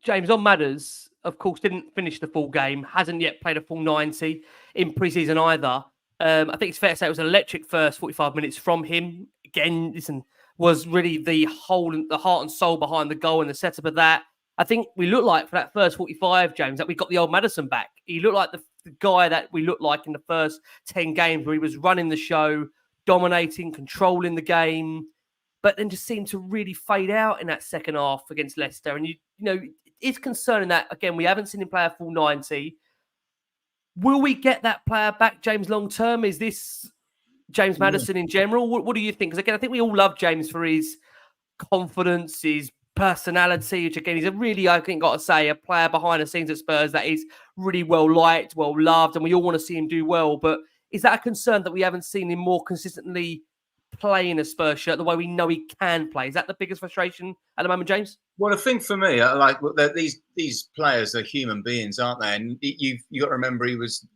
James, on Madders, of course, didn't finish the full game, hasn't yet played a full 90 in pre-season either. I think it's fair to say it was an electric first 45 minutes from him. Again, listen, was really the heart and soul behind the goal and the setup of that. I think we looked like for that first 45, James, that we got the old Maddison back. He looked like the guy that we looked like in the first 10 games where he was running the show, dominating, controlling the game, but then just seemed to really fade out in that second half against Leicester. And, you know, it's concerning that, again, we haven't seen him play a full 90. Will we get that player back, James, long term? Is this James Maddison in general? What do you think? Because, again, I think we all love James for his confidence, his personality, which, again, he's a really, I think, got to say, a player behind the scenes at Spurs that is really well liked, well loved, and we all want to see him do well. But is that a concern that we haven't seen him more consistently play in a Spurs shirt the way we know he can play? Is that the biggest frustration at the moment, James? Well, the thing for me, like these players are human beings, aren't they? And you got to remember he was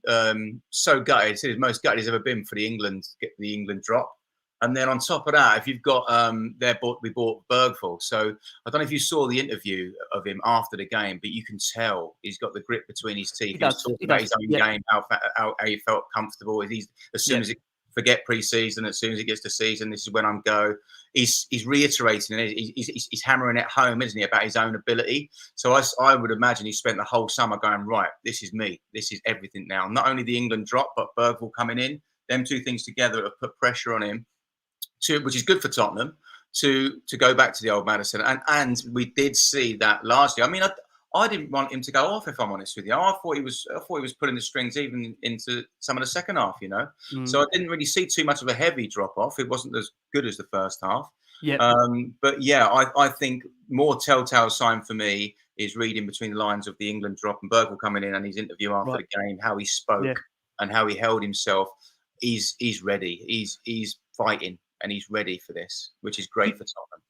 so gutted. It's the most gutted he's ever been for the England drop. And then on top of that, if you've got we bought Bergvall. So I don't know if you saw the interview of him after the game, but you can tell he's got the grit between his teeth. He's talking about his own game, how he felt comfortable. As soon as it forget pre-season, as soon as it gets to season, this is when I'm go. He's reiterating it. He's hammering it home, isn't he, about his own ability? So I would imagine he spent the whole summer going, right, this is me. This is everything now. Not only the England drop, but Bergvall coming in. Them two things together have put pressure on him, which is good for Tottenham, to go back to the old Maddison. And we did see that largely. I mean, I didn't want him to go off, if I'm honest with you. I thought he was pulling the strings even into some of the second half, you know. So I didn't really see too much of a heavy drop off. It wasn't as good as the first half. But yeah, I think more telltale sign for me is reading between the lines of the England drop and Bergvall coming in and his interview after the game, how he spoke and how he held himself. He's ready. He's fighting and he's ready for this, which is great for Tottenham.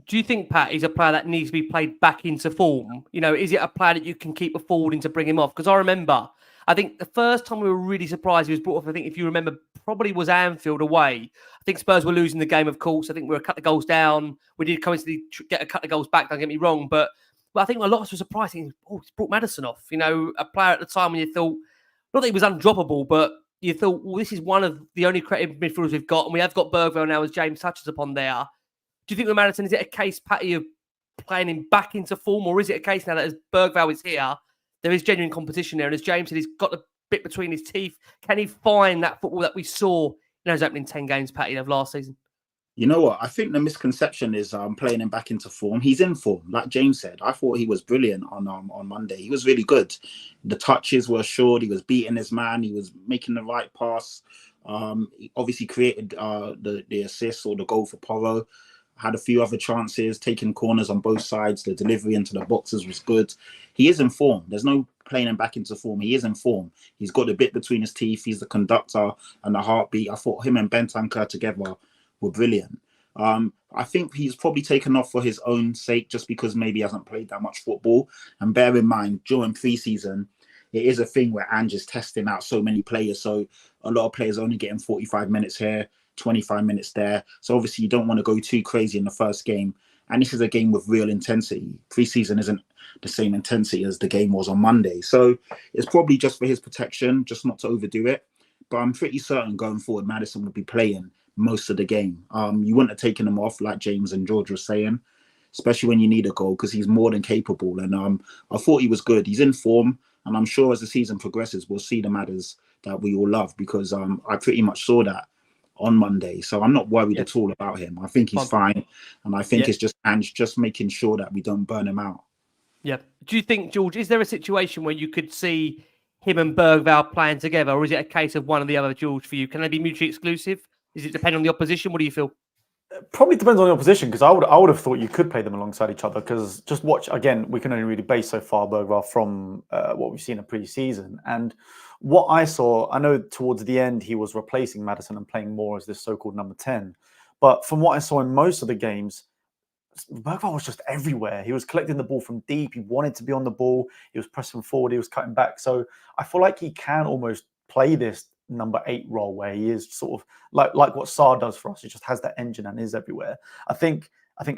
Do you think, Pat, he's a player that needs to be played back into form? You know, is it a player that you can keep affording to bring him off? Because I remember, I think the first time we were really surprised he was brought off, I think if you remember, probably was Anfield away. I think Spurs were losing the game, of course. I think we were a couple of goals down. We did coincidentally get a couple of goals back, don't get me wrong. But I think a lot of us were surprised. He's brought Maddison off. You know, a player at the time when you thought, not that he was undroppable, but you thought, well, this is one of the only creative midfielders we've got. And we have got Bergvall now, as James touches upon there. Do you think with Maddison, is it a case, Patty, of playing him back into form? Or is it a case now that as Bergvall is here, there is genuine competition there? And as James said, he's got the bit between his teeth. Can he find that football that we saw in those opening 10 games, Patty, of last season? You know what? I think the misconception is playing him back into form. He's in form, like James said. I thought he was brilliant on Monday. He was really good. The touches were assured. He was beating his man. He was making the right pass. He obviously created the assist or the goal for Porro. Had a few other chances, taking corners on both sides. The delivery into the boxes was good. He is in form. There's no playing him back into form. He is in form. He's got the bit between his teeth. He's the conductor and the heartbeat. I thought him and Bentancur together were brilliant. I think he's probably taken off for his own sake, just because maybe he hasn't played that much football. And bear in mind, during pre-season, it is a thing where Ange is testing out so many players. So a lot of players are only getting 45 minutes here, 25 minutes there. So obviously you don't want to go too crazy in the first game. And this is a game with real intensity. Pre-season isn't the same intensity as the game was on Monday. So it's probably just for his protection, just not to overdo it. But I'm pretty certain going forward, Maddison will be playing most of the game. You wouldn't have taken him off, like James and George were saying, especially when you need a goal, because he's more than capable. And I thought he was good. He's in form. And I'm sure as the season progresses, we'll see the Madders that we all love, because I pretty much saw that on Monday. So I'm not worried at all about him. I think he's fine. And I think it's just Ange just making sure that we don't burn him out. Yeah. Do you think, George, is there a situation where you could see him and Bergvall playing together, or is it a case of one or the other, George, for you? Can they be mutually exclusive? Does it depend on the opposition? What do you feel? Probably depends on the opposition, because I would have thought you could play them alongside each other, because just watch, again, we can only really base so far Bergvall from what we've seen in pre-season. And what I saw, I know towards the end he was replacing Maddison and playing more as this so-called number 10. But from what I saw in most of the games, Bergvall was just everywhere. He was collecting the ball from deep. He wanted to be on the ball. He was pressing forward. He was cutting back. So I feel like he can almost play this number 8 role, where he is sort of like what Sarr does for us. He just has that engine and is everywhere. I think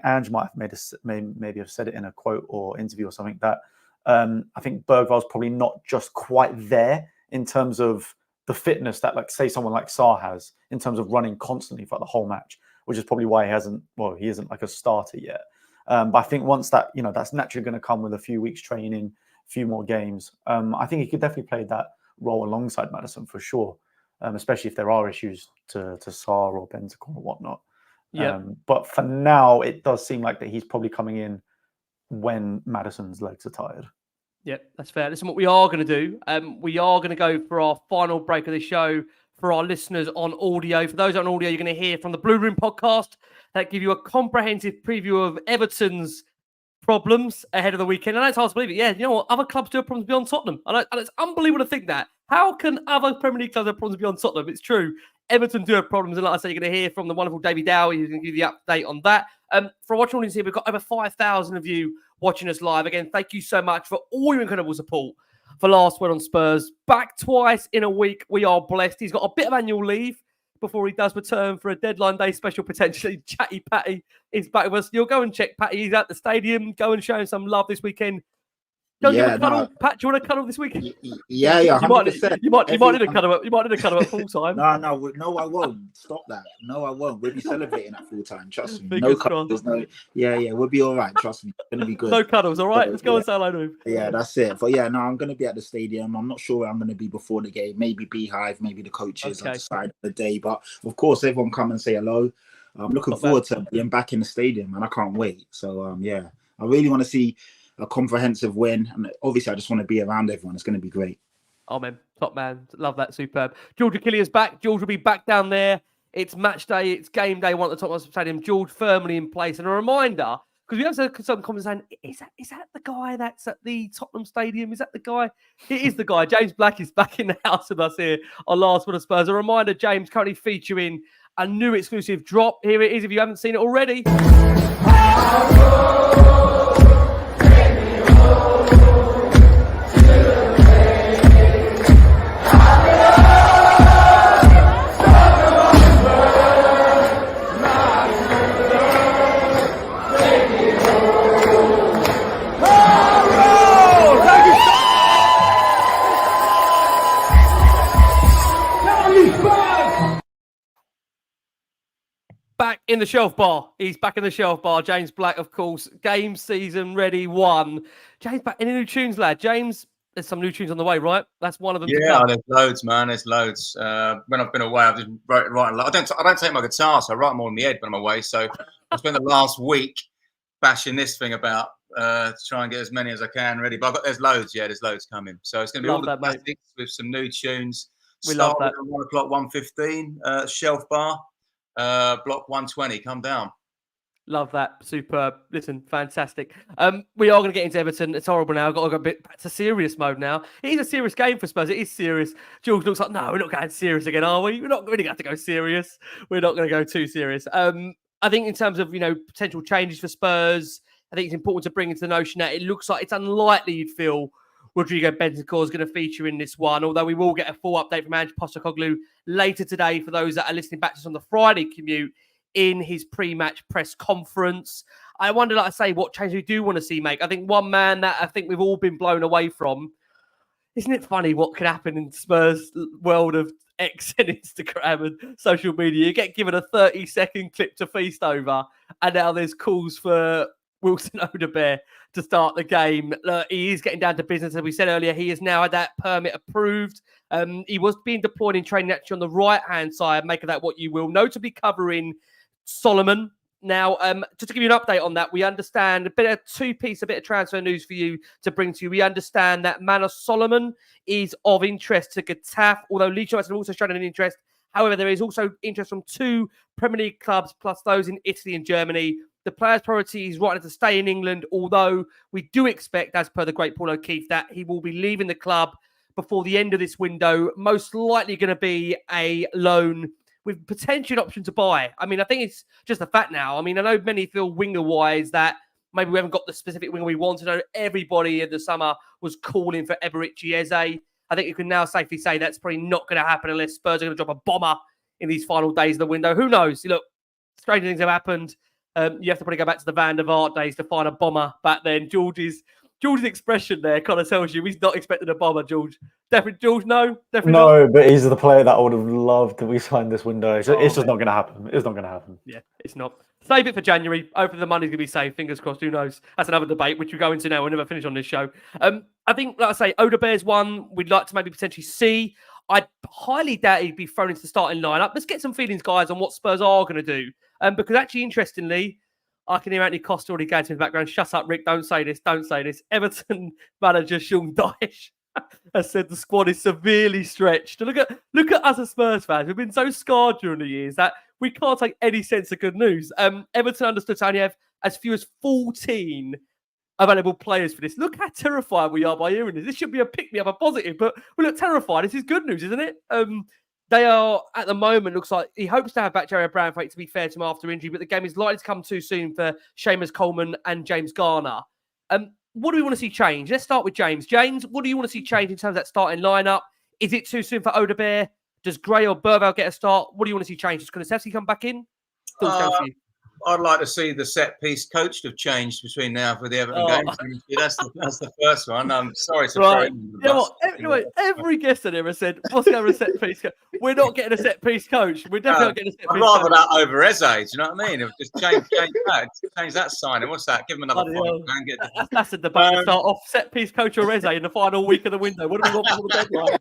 Ange might have maybe have said it in a quote or interview or something, that I think Bergvall's probably not just quite there in terms of the fitness that, like, say, someone like Sarr has in terms of running constantly for the whole match, which is probably why he isn't like a starter yet. But I think once that, that's naturally going to come with a few weeks training, a few more games. I think he could definitely play that role alongside Maddison for sure, especially if there are issues to Sarr or Bentancur or whatnot. Yeah. But for now, it does seem like that he's probably coming in when Maddison's legs are tired. Yeah, that's fair. Listen, what we are going to do, we are going to go for our final break of the show for our listeners on audio. For those on audio, you're going to hear from the Blue Room podcast that give you a comprehensive preview of Everton's problems ahead of the weekend. I know it's hard to believe it. Yeah, you know what? Other clubs do have problems beyond Tottenham. And it's unbelievable to think that. How can other Premier League clubs have problems beyond Tottenham? It's true. Everton do have problems. And like I say, you're going to hear from the wonderful Davey Dowie, who's going to give you the update on that. For our watching audience here, we've got over 5,000 of you watching us live. Again, thank you so much for all your incredible support for Last Word on Spurs. Back twice in a week. We are blessed. He's got a bit of annual leave before he does return for a deadline day special, potentially. Chatty Patty is back with us. You'll go and check Patty. He's at the stadium. Go and show him some love this weekend. Go and give him a cuddle. Pat, do you want a cuddle this weekend? Yeah, 100%. You might need a cuddle. You might need a cuddle at full time. No, I won't. Stop that. No, I won't. We'll be celebrating at full time. Trust me. No cuddles. No. Yeah. We'll be all right. Trust me. It's gonna be good. No cuddles. All right. Let's go and say hello to him. Yeah, that's it. But yeah, no, I'm gonna be at the stadium. I'm not sure where I'm gonna be before the game. Maybe Beehive. Maybe the coaches. I'll decide the day. But of course, everyone come and say hello. I'm looking forward to being back in the stadium, and I can't wait. So yeah, I really want to see a comprehensive win, and obviously I just want to be around everyone. It's going to be great. Oh man, top man, love that, superb. George Achillea's back. George will be back down there. It's match day, it's game day one at the Tottenham Hotspur Stadium. George firmly in place, and a reminder, because we have some comments saying, is that the guy that's at the Tottenham Stadium? Is that the guy? It is the guy. James Black is back in the house with us here on Last Word on Spurs. A reminder, James currently featuring a new exclusive drop. Here it is if you haven't seen it already. Back in the shelf bar. He's back in the shelf bar. James Black, of course. Game season ready, one. James back. Any new tunes, lad? James, there's some new tunes on the way, right? That's one of them. Yeah, there's loads, man. There's loads. When I've been away, I've just writing a lot. I don't take my guitar, so I write more in the head when I'm away. So I spent the last week bashing this thing about to try and get as many as I can ready. But there's loads. Yeah, there's loads coming. So it's going to be all the classics with some new tunes. We love that. At 1 o'clock, 1:15. Shelf bar, block 120. Come down. Love that. Superb. Listen, fantastic. We are going to get into Everton. It's horrible now. I've got to go a bit back to serious mode now. It is a serious game for Spurs. It is serious. George looks like, no, we're not going serious again, are we? We're not really going to go serious. We're not going to go too serious. I think in terms of, potential changes for Spurs, I think it's important to bring into the notion that it looks like it's unlikely you'd feel Rodrigo Bentancur is going to feature in this one, although we will get a full update from Ange Postecoglou later today for those that are listening back to us on the Friday commute in his pre-match press conference. I wonder, like I say, what change we do want to see make. I think one man that I think we've all been blown away from, isn't it funny what can happen in Spurs world of X and Instagram and social media? You get given a 30-second clip to feast over, and now there's calls for Wilson Odobert to start the game. He is getting down to business. As we said earlier, he has now had that permit approved. He was being deployed in training actually on the right-hand side. Make of that what you will. Notably covering Solomon. Now, just to give you an update on that, we understand a bit of transfer news for you to bring to you. We understand that Manor Solomon is of interest to Getafe, although Leeds United have also shown an interest. However, there is also interest from 2 Premier League clubs, plus those in Italy and Germany. The player's priority is right now to stay in England, although we do expect, as per the great Paul O'Keefe, that he will be leaving the club before the end of this window, most likely going to be a loan with potential option to buy. I mean, I think it's just a fact now. I mean, I know many feel winger-wise that maybe we haven't got the specific winger we wanted. I know everybody in the summer was calling for Eberechi Eze. I think you can now safely say that's probably not going to happen unless Spurs are going to drop a bomber in these final days of the window. Who knows? Look, strange things have happened. You have to probably go back to the Van der Vaart days to find a bomber back then. George's expression there kind of tells you he's not expecting a bomber, George. Definitely, George, no? Definitely no, not. But he's the player that I would have loved that we signed this window. It's just not going to happen. It's not going to happen. Yeah, it's not. Save it for January. Hopefully the money's going to be saved. Fingers crossed. Who knows? That's another debate, which we go into now. We'll never finish on this show. I think, like I say, Odobert's one we'd like to maybe potentially see. I highly doubt he'd be thrown into the starting lineup. Let's get some feelings, guys, on what Spurs are going to do. Because actually, interestingly, I can hear Anthony Costa already going to in the background. Shut up, Rick. Don't say this. Don't say this. Everton manager Sean Dyche has said the squad is severely stretched. Look at us as Spurs fans. We've been so scarred during the years that we can't take any sense of good news. Everton understood to only have as few as 14 available players for this. Look how terrified we are by hearing this. This should be a pick-me-up, a positive, but we look terrified. This is good news, isn't it? They are, at the moment, looks like he hopes to have back Jerry Branthwaite, to be fair to him, after injury, but the game is likely to come too soon for Seamus Coleman and James Garner. What do we want to see change? Let's start with James. James, what do you want to see change in terms of that starting lineup? Is it too soon for Odobert? Does Gray or Bergvall get a start? What do you want to see change? Does Kulusevski come back in? I'd like to see the set piece coach have changed between now for the Everton games. That's the first one. I'm sorry to throw in the bus. Anyway, every guest in here has said, what's going to a set piece coach? We're not getting a set piece coach. We're definitely not getting a set piece coach. I'd rather that over Eze, do you know what I mean? Just change that signing. What's that? Give him another point. That's a debate to start off. Set piece coach or Eze in the final week of the window. What do we want for the deadline?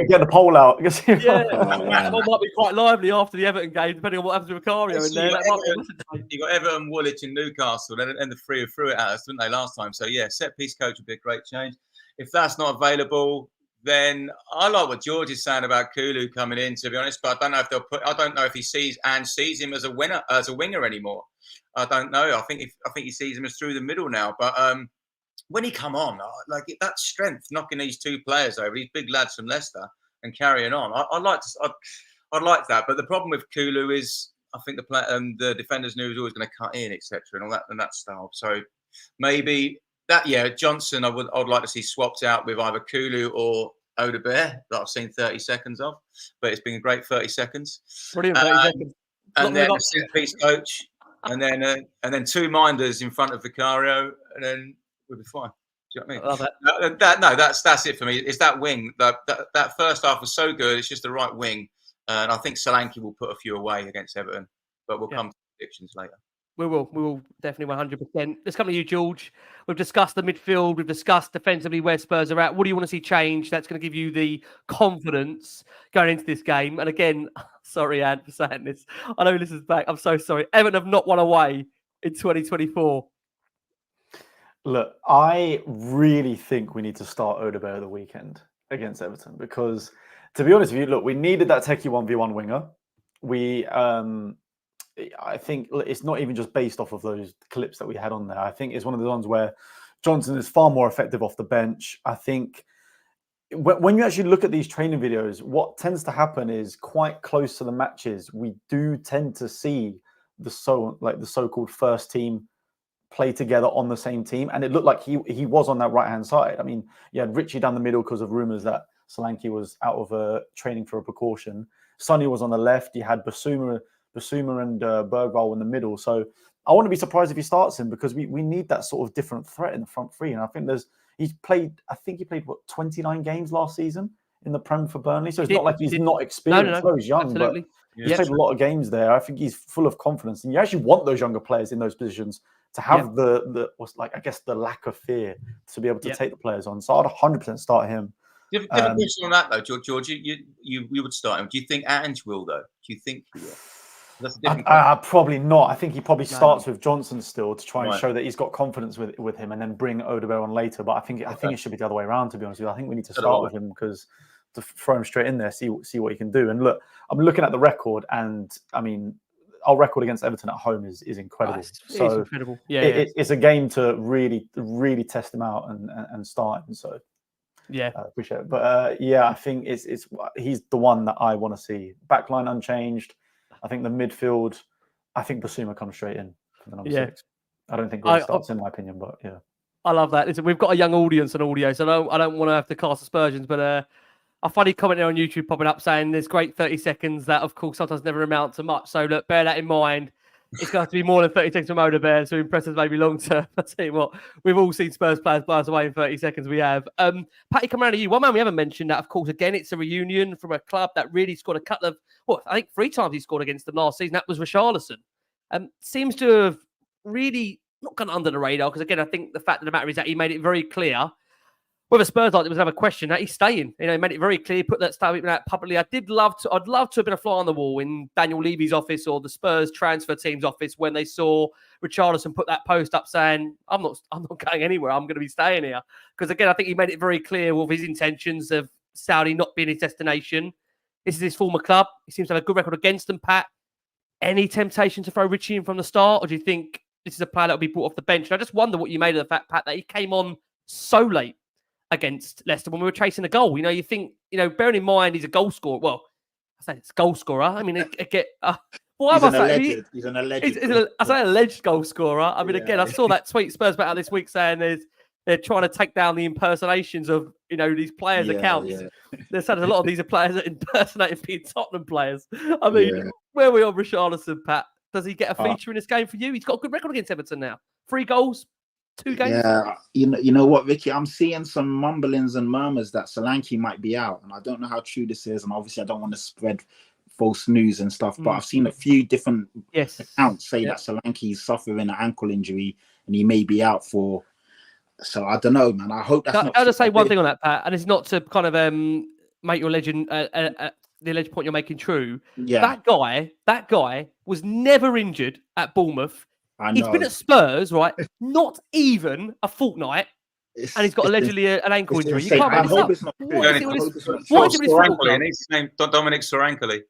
Get the poll out. That might be quite lively after the Everton game, depending on what happens with Vicario in there. You got Everton, Woolwich, and Newcastle, and the three threw it at us, didn't they, last time? So yeah, set piece coach would be a great change. If that's not available, then I like what George is saying about Kulu coming in, to be honest. But I don't know if he sees him as a winger anymore. I don't know. I think he sees him as through the middle now. But when he come on, like that strength, knocking these 2 players over, these big lads from Leicester, and carrying on, I'd like that. But the problem with Kulu is, I think the defenders knew he was always going to cut in, etc., and all that and that style. So maybe that, Johnson, I would like to see swapped out with either Kulu or Odobert, that I've seen 30 seconds of. But it's been a great 30 seconds. Brilliant 30 seconds. And then a set-piece coach, and then 2 minders in front of Vicario, and then we'll be fine. Do you know what I mean? I love it. That's it for me. It's that wing. That first half was so good. It's just the right wing. And I think Solanke will put a few away against Everton, but we'll come to predictions later. We will definitely 100%. Let's come to you, George. We've discussed the midfield. We've discussed defensively where Spurs are at. What do you want to see change that's going to give you the confidence going into this game? And again, sorry, Anne, for saying this. I know this is back. I'm so sorry. Everton have not won away in 2024. Look, I really think we need to start Odobert at the weekend. against Everton because, to be honest with you, look, we needed that techie 1v1 winger. I think it's not even just based off of those clips that we had on there. I think it's one of the ones where Johnson is far more effective off the bench. I think when you actually look at these training videos, what tends to happen is quite close to the matches, we do tend to see the so-called first team play together on the same team. And it looked like he was on that right-hand side. I mean, you had Richie down the middle because of rumours that Solanke was out of training for a precaution. Sonny was on the left. You had Basuma and Bergvall in the middle. So I wouldn't be surprised if he starts him because we need that sort of different threat in the front three. And I think he played 29 games last season in the Prem for Burnley. So it's not like he's not experienced. No, he's young, absolutely. But he's played a lot of games there. I think he's full of confidence. And you actually want those younger players in those positions to have the lack of fear to be able to take the players on. So I'd 100% start him. Different question on that though, George. You would start him. Do you think Ange will though? Do you think he will? That's a different probably not. I think he probably starts with Johnson still to try and show that he's got confidence with him, and then bring Odobert on later. But I think it should be the other way around. To be honest with you, I think we need to start with him because to throw him straight in there, see what he can do. And look, I'm looking at the record, and I mean, our record against Everton at home is incredible. It's incredible. It's a game to really test him out and start him. So. Yeah, appreciate it. But I think he's the one that I want to see. Backline unchanged. I think the midfield. I think Basuma comes straight in for the number 6. I don't think Gray starts in my opinion, but yeah. I love that. Listen, we've got a young audience on audio, so I don't want to have to cast aspersions, but a funny comment there on YouTube popping up saying there's great 30 seconds that, of course, sometimes never amount to much. So look, bear that in mind. It's going to have to be more than 30 seconds from Odobert to impress us maybe long term. I'll tell you what, we've all seen Spurs players blow us away in 30 seconds. We have. Patty, come around to you. One man we haven't mentioned that, of course, again, it's a reunion from a club that really scored a couple of, I think 3 times he scored against them last season. That was Richarlison. Seems to have really not gone under the radar because, again, I think the fact of the matter is that he made it very clear. Whether Spurs like it was another question that he's staying. You know, he made it very clear, put that statement out publicly. I'd love to have been a fly on the wall in Daniel Levy's office or the Spurs transfer team's office when they saw Richarlison put that post up saying, I'm not going anywhere, I'm going to be staying here. Because again, I think he made it very clear with his intentions of Saudi not being his destination. This is his former club. He seems to have a good record against them, Pat. Any temptation to throw Richie in from the start? Or do you think this is a player that will be brought off the bench? And I just wonder what you made of the fact, Pat, that he came on so late against Leicester when we were chasing a goal. You know, you think, bearing in mind he's a goal scorer. Well, I say it's a goal scorer. I mean, He's an alleged. I say alleged goal scorer. I mean, again, I saw that tweet Spurs put out this week saying they're trying to take down the impersonations of these players' accounts. Yeah. There's a lot of these are players that impersonating being Tottenham players. I mean, where are we on Richarlison, Pat? Does he get a feature in this game for you? He's got a good record against Everton now. 3 goals. 2 games. Yeah, you know what, Vicky? I'm seeing some mumblings and murmurs that Solanke might be out, and I don't know how true this is. And obviously, I don't want to spread false news and stuff, but I've seen a few different accounts say that Solanke is suffering an ankle injury and he may be out for. So I don't know, man. I hope that's not. I'll just say one thing on that, Pat, and it's not to kind of make your legend the alleged point you're making true. Yeah, that guy was never injured at Bournemouth. He's been at Spurs, right? Not even a fortnight, and he's got allegedly an ankle injury. You can't make this up. What is his name? Dominic Solanke. He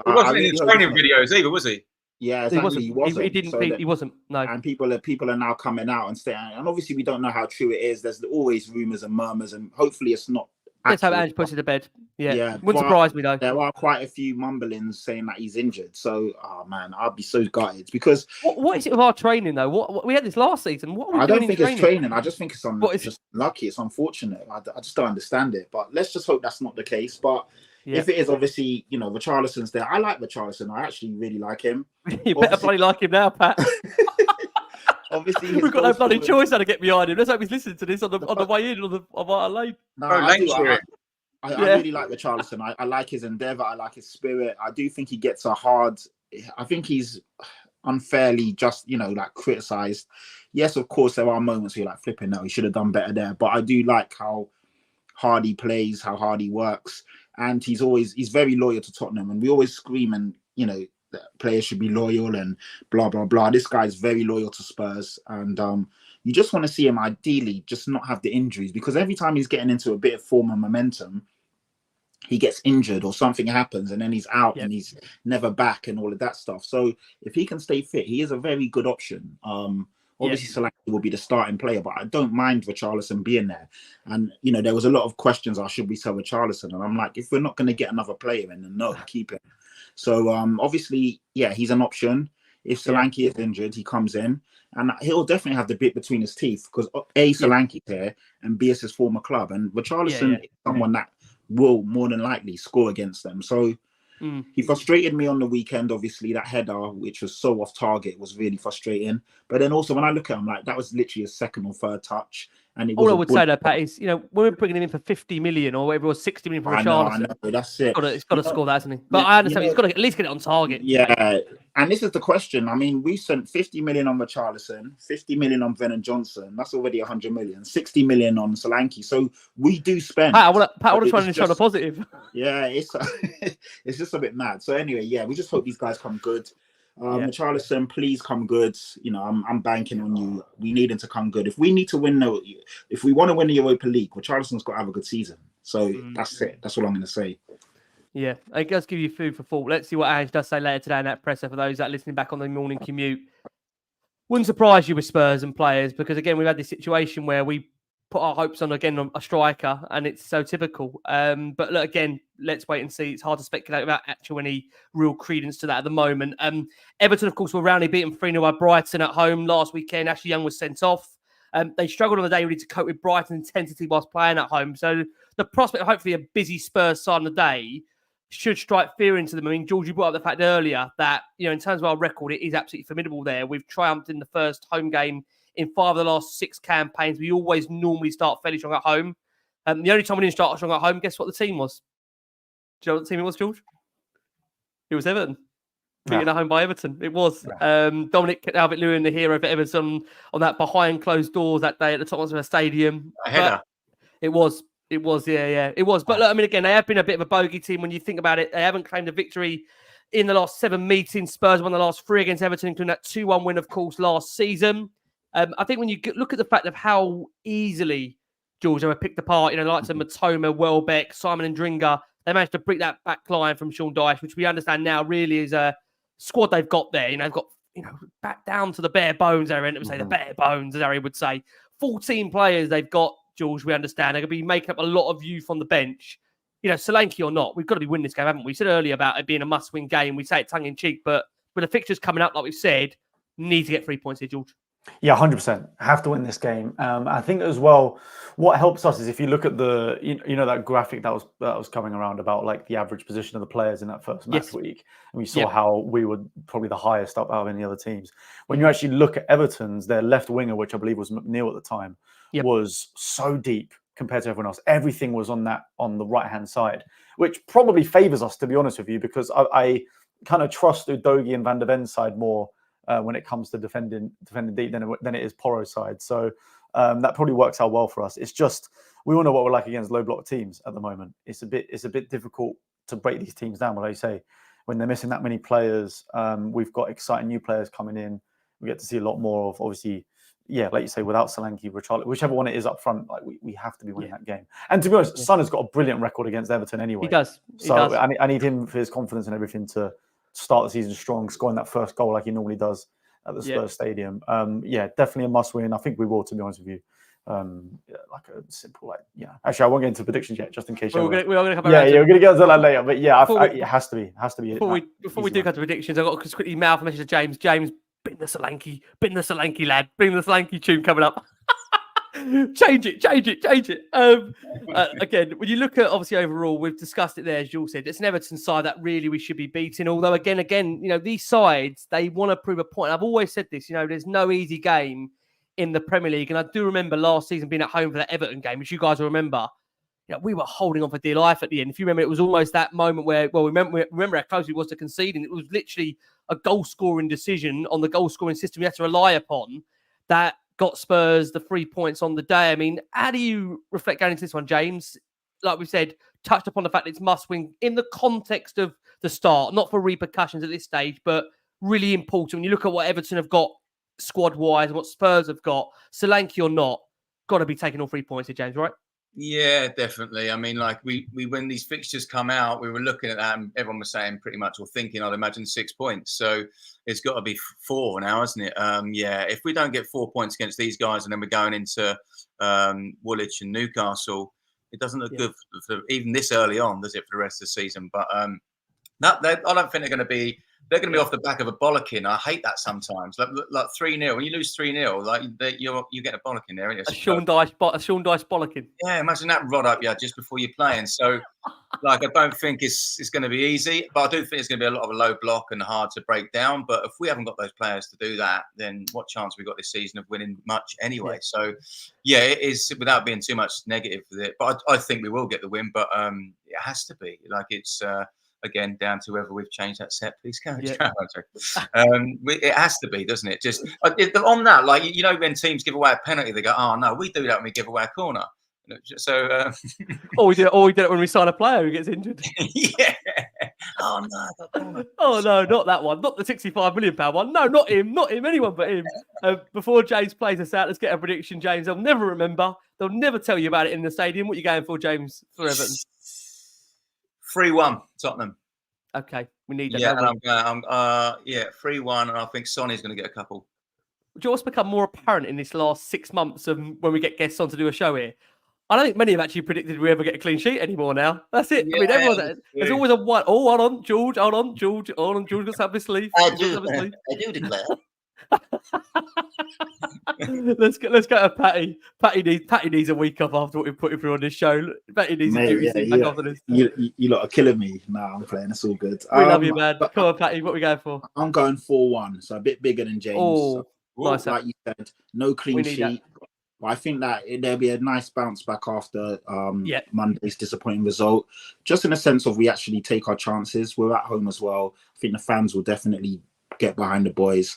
wasn't in the training videos either, was he? Yeah, exactly. He wasn't. He wasn't. No. And people are now coming out and saying, and obviously we don't know how true it is. There's always rumours and murmurs, and hopefully it's not. Let's have Ange put it to bed. Yeah. Wouldn't surprise me though. There are quite a few mumblings saying that he's injured. So, man, I'd be so gutted because what is it with our training though? What we had this last season. What are we I doing don't think it's training. I just think it's just lucky. It's unfortunate. I just don't understand it. But let's just hope that's not the case. But if it is, obviously, Richarlison's there. I like Richarlison. I actually really like him. You better bloody like him now, Pat. Obviously, we've got no bloody choice how to get behind him. Let's hope he's listening to this on the way in on our lane. No, I really like Richarlison. I like his endeavour. I like his spirit. I do think he gets I think he's unfairly just, criticised. Yes, of course, there are moments where you're like, flipping out, he should have done better there. But I do like how hard he plays, how hard he works. And he's very loyal to Tottenham. And we always scream and, that players should be loyal and blah, blah, blah. This guy's very loyal to Spurs. And you just want to see him ideally just not have the injuries, because every time he's getting into a bit of form and momentum, he gets injured or something happens and then he's out and he's never back and all of that stuff. So if he can stay fit, he is a very good option. Obviously, Solanke will be the starting player, but I don't mind Richarlison being there. And, you know, there was a lot of questions, should we sell Richarlison? And I'm like, if we're not going to get another player in, then no, keep him. So obviously, he's an option. If Solanke is injured, he comes in. And he'll definitely have the bit between his teeth, because A, Solanke's here, and B, is his former club. And Richarlison is someone that will more than likely score against them. So he frustrated me on the weekend. Obviously, that header, which was so off target, was really frustrating. But then also when I look at him, like, that was literally a second or third touch. And all I would say though, Pat, is, you know, when we're bringing him in for 50 million or whatever it was, 60 million for Richarlison. I know, that's it. He's got to score that, hasn't he? But I understand he's got to at least get it on target. Yeah, and this is the question. I mean, we spent 50 million on Richarlison, 50 million on Vernon Johnson. That's already 100 million. 60 million on Solanke. So we do spend. Pat, I want to try and show the positive. Yeah, it's it's just a bit mad. So anyway, we just hope these guys come good. Richarlison, please come good. You know, I'm banking on you. We need him to come good. If we need to win, if we want to win the Europa League, Richarlison's got to have a good season. So that's it. That's all I'm going to say. Yeah, it does give you food for thought. Let's see what Ange does say later today in that presser for those that are listening back on the morning commute. Wouldn't surprise you with Spurs and players, because again, we've had this situation where we put our hopes on a striker, and it's so typical. But look, again, let's wait and see. It's hard to speculate without actual any real credence to that at the moment. Everton, of course, were roundly beaten 3-0 by Brighton at home last weekend. Ashley Young was sent off. They struggled on the day really to cope with Brighton's intensity whilst playing at home. So the prospect of hopefully a busy Spurs side on the day should strike fear into them. I mean, George, you brought up the fact earlier that, you know, in terms of our record, it is absolutely formidable there. We've triumphed in the first home game in 5 of the last 6 campaigns. We always normally start fairly strong at home. The only time we didn't start strong at home, guess what the team was? Do you know what the team it was, George? It was Everton. Beaten at home by Everton. It was. Dominic Calvert-Lewin, the hero for Everton, on that behind closed doors that day at the Tottenham Hotspur Stadium. It was. It was. But look, I mean, again, they have been a bit of a bogey team when you think about it. They haven't claimed a victory in the last 7 meetings. Spurs won the last 3 against Everton, including that 2-1 win, of course, last season. I think when you look at the fact of how easily, George, they were picked apart, you know, like Matoma, Welbeck, Simon and Dringa, they managed to break that back line from Sean Dyche, which we understand now really is a squad they've got there. You know, they've got, you know, back down to the bare bones, Aaron would say, the bare bones, as Harry would say. 14 players they've got, George, we understand. They're going to be making up a lot of youth on the bench. You know, Solanke or not, we've got to be winning this game, haven't we? We said earlier about it being a must-win game. We say it tongue-in-cheek, but with the fixtures coming up, like we've said, need to get 3 points here, George. Yeah, 100%. Have to win this game. I think as well, what helps us is if you look at the, you know, that graphic that was coming around about like the average position of the players in that first match week, and we saw how we were probably the highest up out of any other teams. When you actually look at Everton's, their left winger, which I believe was McNeil at the time, was so deep compared to everyone else. Everything was on the right-hand side, which probably favours us, to be honest with you, because I kind of trust Udogie and Van der Ven's side more when it comes to defending deep than it is Porro's side. So that probably works out well for us. It's just, we all know what we're like against low block teams at the moment. It's a bit difficult to break these teams down. But like you say, when they're missing that many players, we've got exciting new players coming in. We get to see a lot more of, obviously, like you say, without Solanke, Richarlison, whichever one it is up front, like we have to be winning that game. And to be honest, Son has got a brilliant record against Everton anyway. He does. I need him for his confidence and everything to start the season strong, scoring that first goal like he normally does at the Spurs Stadium. Definitely a must win. I think we will, to be honest with you. Like a simple, Actually, I won't get into predictions yet, just in case. We're going to come we're going to get into that later. But it has to be. Before we do come to predictions, I've got to quickly mouth a message to James. James, bring the Solanke, lad. Bring the Solanke tune coming up. Change it. Again, when you look at, obviously, overall, we've discussed it there, as Jules said, it's an Everton side that really we should be beating. Although, again, you know, these sides, they want to prove a point. I've always said this, you know, there's no easy game in the Premier League. And I do remember last season being at home for that Everton game, which you guys will remember. You know, we were holding on for dear life at the end. If you remember, it was almost that moment where, remember how close it was to conceding. It was literally a goal-scoring decision on the goal-scoring system you had to rely upon that got Spurs the 3 points on the day. I mean, how do you reflect going into this one, James? Like we said, touched upon the fact that it's must-win in the context of the start, not for repercussions at this stage, but really important. When you look at what Everton have got squad-wise and what Spurs have got, Solanke or not, got to be taking all 3 points here, James, right? Yeah, definitely. I mean, like we when these fixtures come out, we were looking at that and everyone was saying pretty much or thinking, I'd imagine 6 points. So it's got to be 4 now, isn't it? Yeah, if we don't get 4 points against these guys and then we're going into Woolwich and Newcastle, it doesn't look good for even this early on, does it, for the rest of the season? But I don't think they're going to be. They're going to be off the back of a bollocking. I hate that sometimes. Like 3-0. When you lose 3-0, like you get a bollocking there. A Sean Dyche bollocking. Yeah, imagine that rod up just before you're playing. So, like, I don't think it's going to be easy, but I do think it's going to be a lot of a low block and hard to break down. But if we haven't got those players to do that, then what chance have we got this season of winning much anyway? Yeah. So, yeah, it is without being too much negative with it. But I think we will get the win. But it has to be like it's. Again, down to whether we've changed that set piece coach. Yeah. It has to be, doesn't it? Just on that, like when teams give away a penalty, they go, "Oh no, we do that when we give away a corner." So, or we did it when we sign a player who gets injured. Yeah. Oh no. Oh no, not that one. Not the £65 million one. No, not him. Not him. Anyone but him. Before James plays us out, let's get a prediction, James. They'll never remember. They'll never tell you about it in the stadium. What are you going for, James, for Everton? 3-1 Tottenham. Okay, we need that. Yeah, and I'm 3-1, and I think Sonny's going to get a couple. Do you know what's become more apparent in this last 6 months of when we get guests on to do a show here? I don't think many have actually predicted we ever get a clean sheet anymore now. That's it. Yeah, I mean, there's always a one. Oh, hold on, George. Hold on, George. Hold on, George got something his sleeve. I do declare. Let's go to Patty. Patty needs a week off after what we put him through on this show. Patty needs a duty back after this. You lot are killing me. No, I'm playing. It's all good. We love you, man. Come on, Patty. What are we going for? I'm going 4-1, so a bit bigger than James. Oh, nice. Like you said, no clean sheet. But I think that there'll be a nice bounce back after Monday's disappointing result. Just in a sense of we actually take our chances. We're at home as well. I think the fans will definitely get behind the boys.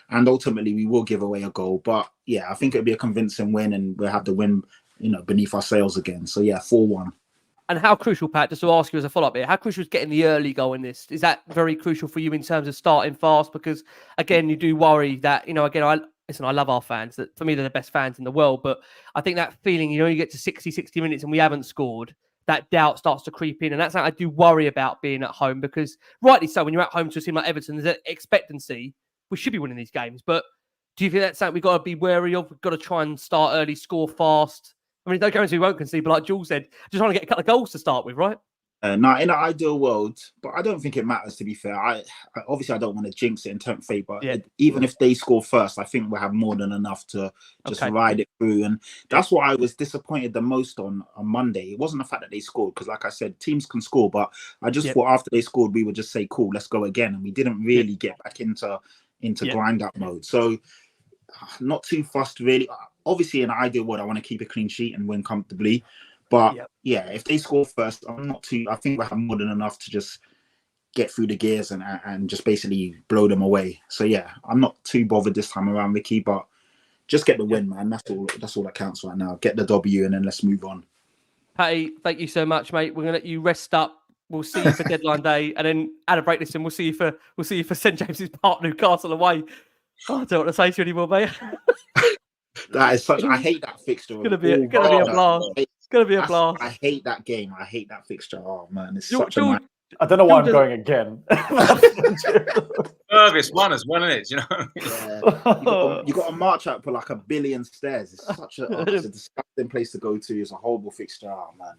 And ultimately, we will give away a goal. But, yeah, I think it'll be a convincing win and we'll have the win, beneath our sails again. So, yeah, 4-1. And how crucial, Pat, just to ask you as a follow-up here, how crucial is getting the early goal in this? Is that very crucial for you in terms of starting fast? Because, again, you do worry that, I love our fans. That for me, they're the best fans in the world. But I think that feeling, you get to 60 minutes and we haven't scored, that doubt starts to creep in. And that's something I do worry about being at home because rightly so, when you're at home to a team like Everton, there's an expectancy. We should be winning these games. But do you think that's something we've got to be wary of? We've got to try and start early, score fast. I mean, no guarantee we won't concede, but like Jules said, just trying to get a couple of goals to start with, right? No, in an ideal world, but I don't think it matters, to be fair. I obviously, I don't want to jinx it and tempt fate, but even if they score first, I think we'll have more than enough to just ride it through. And that's what I was disappointed the most on Monday. It wasn't the fact that they scored, because like I said, teams can score, but I just thought after they scored, we would just say, cool, let's go again. And we didn't really get back into grind-up mode. So not too fussed, really. Obviously, in an ideal world, I want to keep a clean sheet and win comfortably. But if they score first, I think we have more than enough to just get through the gears and just basically blow them away. So I'm not too bothered this time around, Ricky, but just get the win, man. That's all that counts right now. Get the W and then let's move on. Patty, thank you so much, mate. We're gonna let you rest up. We'll see you for deadline day, and then at a break this and we'll see you for St James's Park, Newcastle away. Oh, I don't want to say to you anymore, mate. That is such. I hate that fixture. It's gonna be a blast. It's gonna be a blast. I hate that game. I hate that fixture. Oh man, it's such a. I don't know why I'm going again. Service won as well, isn't it? You got to march up for like 1 billion stairs. It's such it's a disgusting place to go to. It's a horrible fixture. Oh man,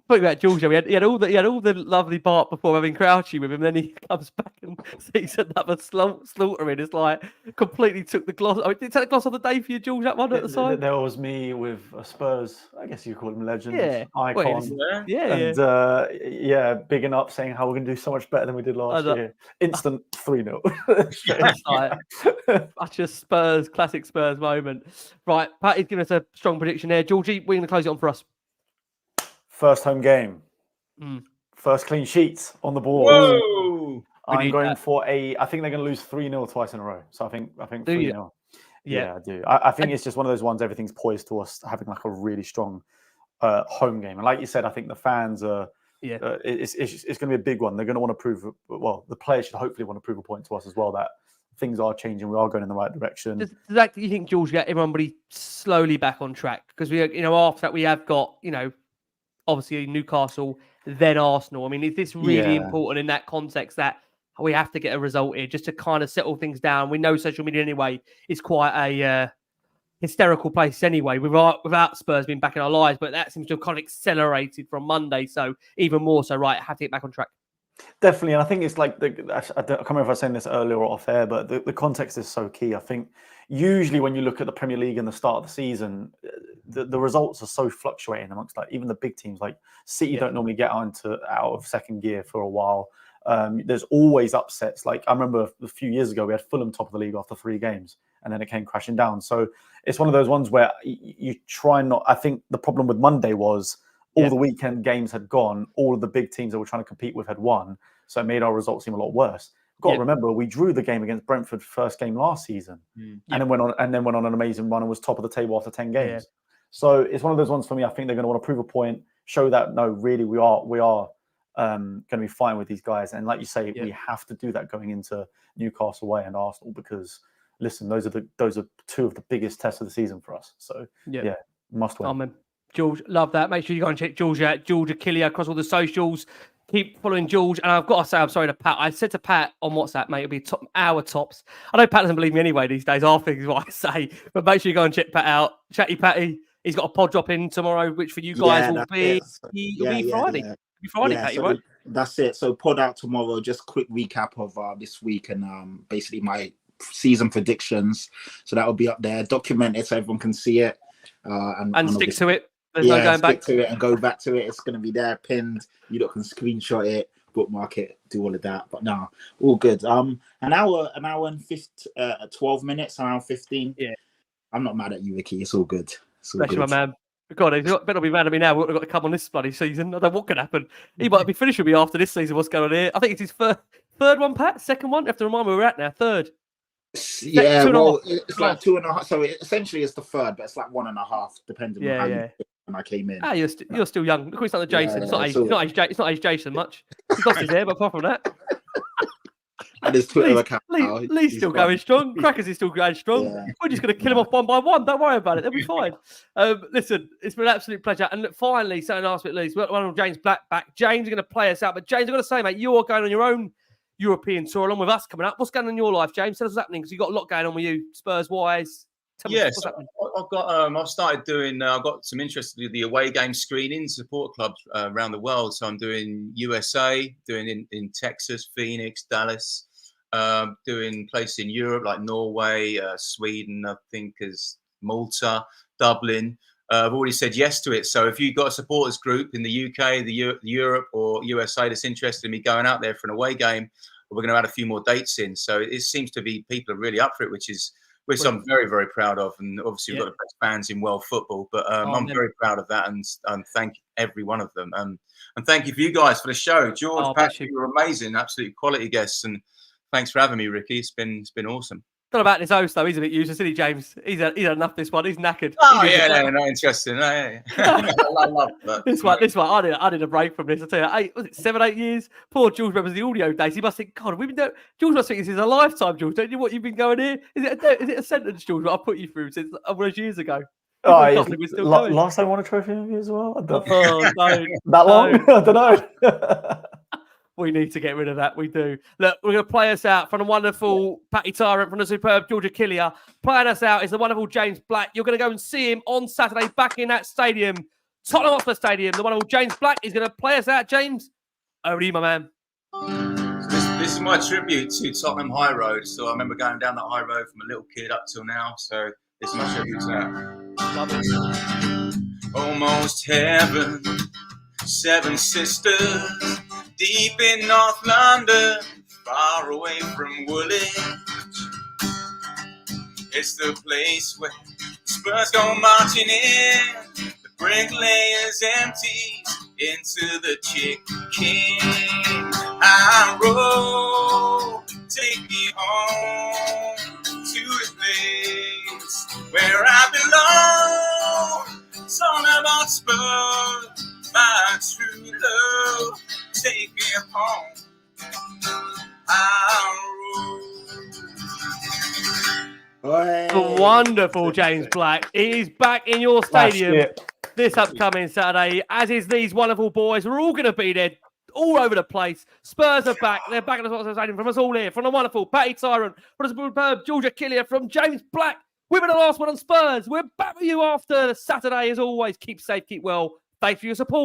Talking about Georgia, he had all the lovely part before having Crouchy with him. Then he comes back and sees another slaughtering. It's like completely took the gloss. I mean, did it take the gloss on the day for you, George? That one at the side. There was me with a Spurs. I guess you call him legend, icon. And bigging up, saying how we're going to do so much better than we did last year. Instant 3-0. Such a Spurs, classic Spurs moment. Right, Patty's giving us a strong prediction there. Georgie, we're going to close it on for us. First home game. First clean sheets on the board. Whoa! I'm going for I think they're going to lose 3-0 twice in a row. So I think 3-0. Yeah, I do. I think it's just one of those ones, everything's poised to us having like a really strong home game. And like you said, I think the fans are, it's going to be a big one. They're going to want to prove, the players should hopefully want to prove a point to us as well that things are changing. We are going in the right direction. Does that, you think, George, get everybody slowly back on track? Because after that we have got, obviously Newcastle, then Arsenal. I mean, is this really important in that context that we have to get a result here just to kind of settle things down? We know social media anyway is quite a hysterical place anyway, without Spurs being back in our lives, but that seems to have kind of accelerated from Monday. So even more so, right, have to get back on track. Definitely, and I think it's like I can't remember if I was saying this earlier or off air, but the context is so key. I think usually when you look at the Premier League in the start of the season, the results are so fluctuating amongst like even the big teams. Like City don't normally get out of second gear for a while. There's always upsets. Like I remember a few years ago, we had Fulham top of the league after 3 games, and then it came crashing down. So it's one of those ones where you try not. I think the problem with Monday was all the weekend games had gone. All of the big teams that we're trying to compete with had won, so it made our results seem a lot worse. You've got to remember, we drew the game against Brentford first game last season, and then went on an amazing run and was top of the table after 10 games. Yeah. So it's one of those ones for me. I think they're going to want to prove a point, show that no, really we are going to be fine with these guys. And like you say, we have to do that going into Newcastle away and Arsenal, because listen, those are 2 of the biggest tests of the season for us. So must win. Amen. George, love that. Make sure you go and check George out, George Achillea, across all the socials. Keep following George. And I've got to say, I'm sorry to Pat. I said to Pat on WhatsApp, mate, it'll be hour tops. I know Pat doesn't believe me anyway these days. Half things what I say. But make sure you go and check Pat out. Chatty Patty. He's got a pod drop in tomorrow, which for you guys will be Friday. It'll be Friday, Patty, right? That's it. So pod out tomorrow. Just quick recap of this week and basically my season predictions. So that will be up there. Document it so everyone can see it. And stick to it. There's no going back to it and go back to it. It's going to be there pinned. You lot can screenshot it, bookmark it, do all of that. But no, all good. An hour and 12 minutes, around 15. Yeah, I'm not mad at you, Ricky. It's all good. It's all good. My man. God, he better be mad at me now. We've got to come on this bloody season. I don't know what could happen. He might be finished with me after this season. What's going on here? I think it's his third one, Pat. Second one. You have to remind me where we're at now. Third. Yeah, well, it's like 2.5. So essentially, it's the third, but it's like 1.5, depending on how you when I came in. You're still young. Look, it's not the Jason. It's not age Jason much. He's lost his hair, but apart from that. And his Twitter account. Lee's still going strong. Crackers is still going strong. Yeah. We're just going to kill him off one by one. Don't worry about it. They'll be fine. Listen, it's been an absolute pleasure. And look, finally, something last bit, Lee's. We've got one of James Black back. James is going to play us out. But James, I've got to say, mate, you're going on your own European tour along with us coming up. What's going on in your life, James? Tell us what's happening, because you've got a lot going on with you, Spurs-wise. Yes, I've started doing. I've got some interest in the away game screenings, support clubs around the world. So I'm doing USA, doing in Texas, Phoenix, Dallas, doing places in Europe like Norway, Sweden, I think is Malta, Dublin. I've already said yes to it. So if you've got a supporters group in the UK, Europe or USA that's interested in me going out there for an away game, we're going to add a few more dates in. So it seems to be people are really up for it, which I'm very, very proud of. And obviously we've got the best fans in world football, but I'm very proud of that and thank every one of them. And thank you for you guys for the show. George, Patrick, you were amazing, absolute quality guests. And thanks for having me, Ricky. It's been awesome. Not about this host though. He's a bit useless, isn't he, James? He's had enough this one. He's knackered. Oh no, interesting. No, yeah. I love that. This one. I did a break from this. I tell you, was it 7-8 years? Poor George remembers the audio days. He must think, God, we've been doing. George must think this is a lifetime. George, don't you know what you've been going here? Is it a sentence, George? What I put you through since all those years ago. Last time I won a trophy with you as well. No. That long? I don't know. We need to get rid of that. We do. Look, we're going to play us out from the wonderful Patty Tyrant, from the superb George Achillea. Playing us out is the wonderful James Black. You're going to go and see him on Saturday back in that stadium, Tottenham Hotspur Stadium. The wonderful James Black is going to play us out. James, over to you, my man. This is my tribute to Tottenham High Road. So I remember going down that high road from a little kid up till now. So this is my tribute to that. Love it. Almost heaven, 7 sisters. Deep in North London, far away from Woolwich. It's the place where Spurs go marching in. The bricklayers empties into the chicken. I roll, take me home to the place where I belong. Tottenham Hotspur, my true love. Take me home. I roll. Wonderful, James Black. He is back in your stadium this upcoming Saturday, as is these wonderful boys. We're all going to be there, all over the place. Spurs are back. They're back in the Tottenham Stadium from us all here, from the wonderful Patty Tyrant, from the superb George Achillea, from James Black. We've been the last one on Spurs. We're back with you after Saturday. As always, keep safe, keep well. Thanks for your support.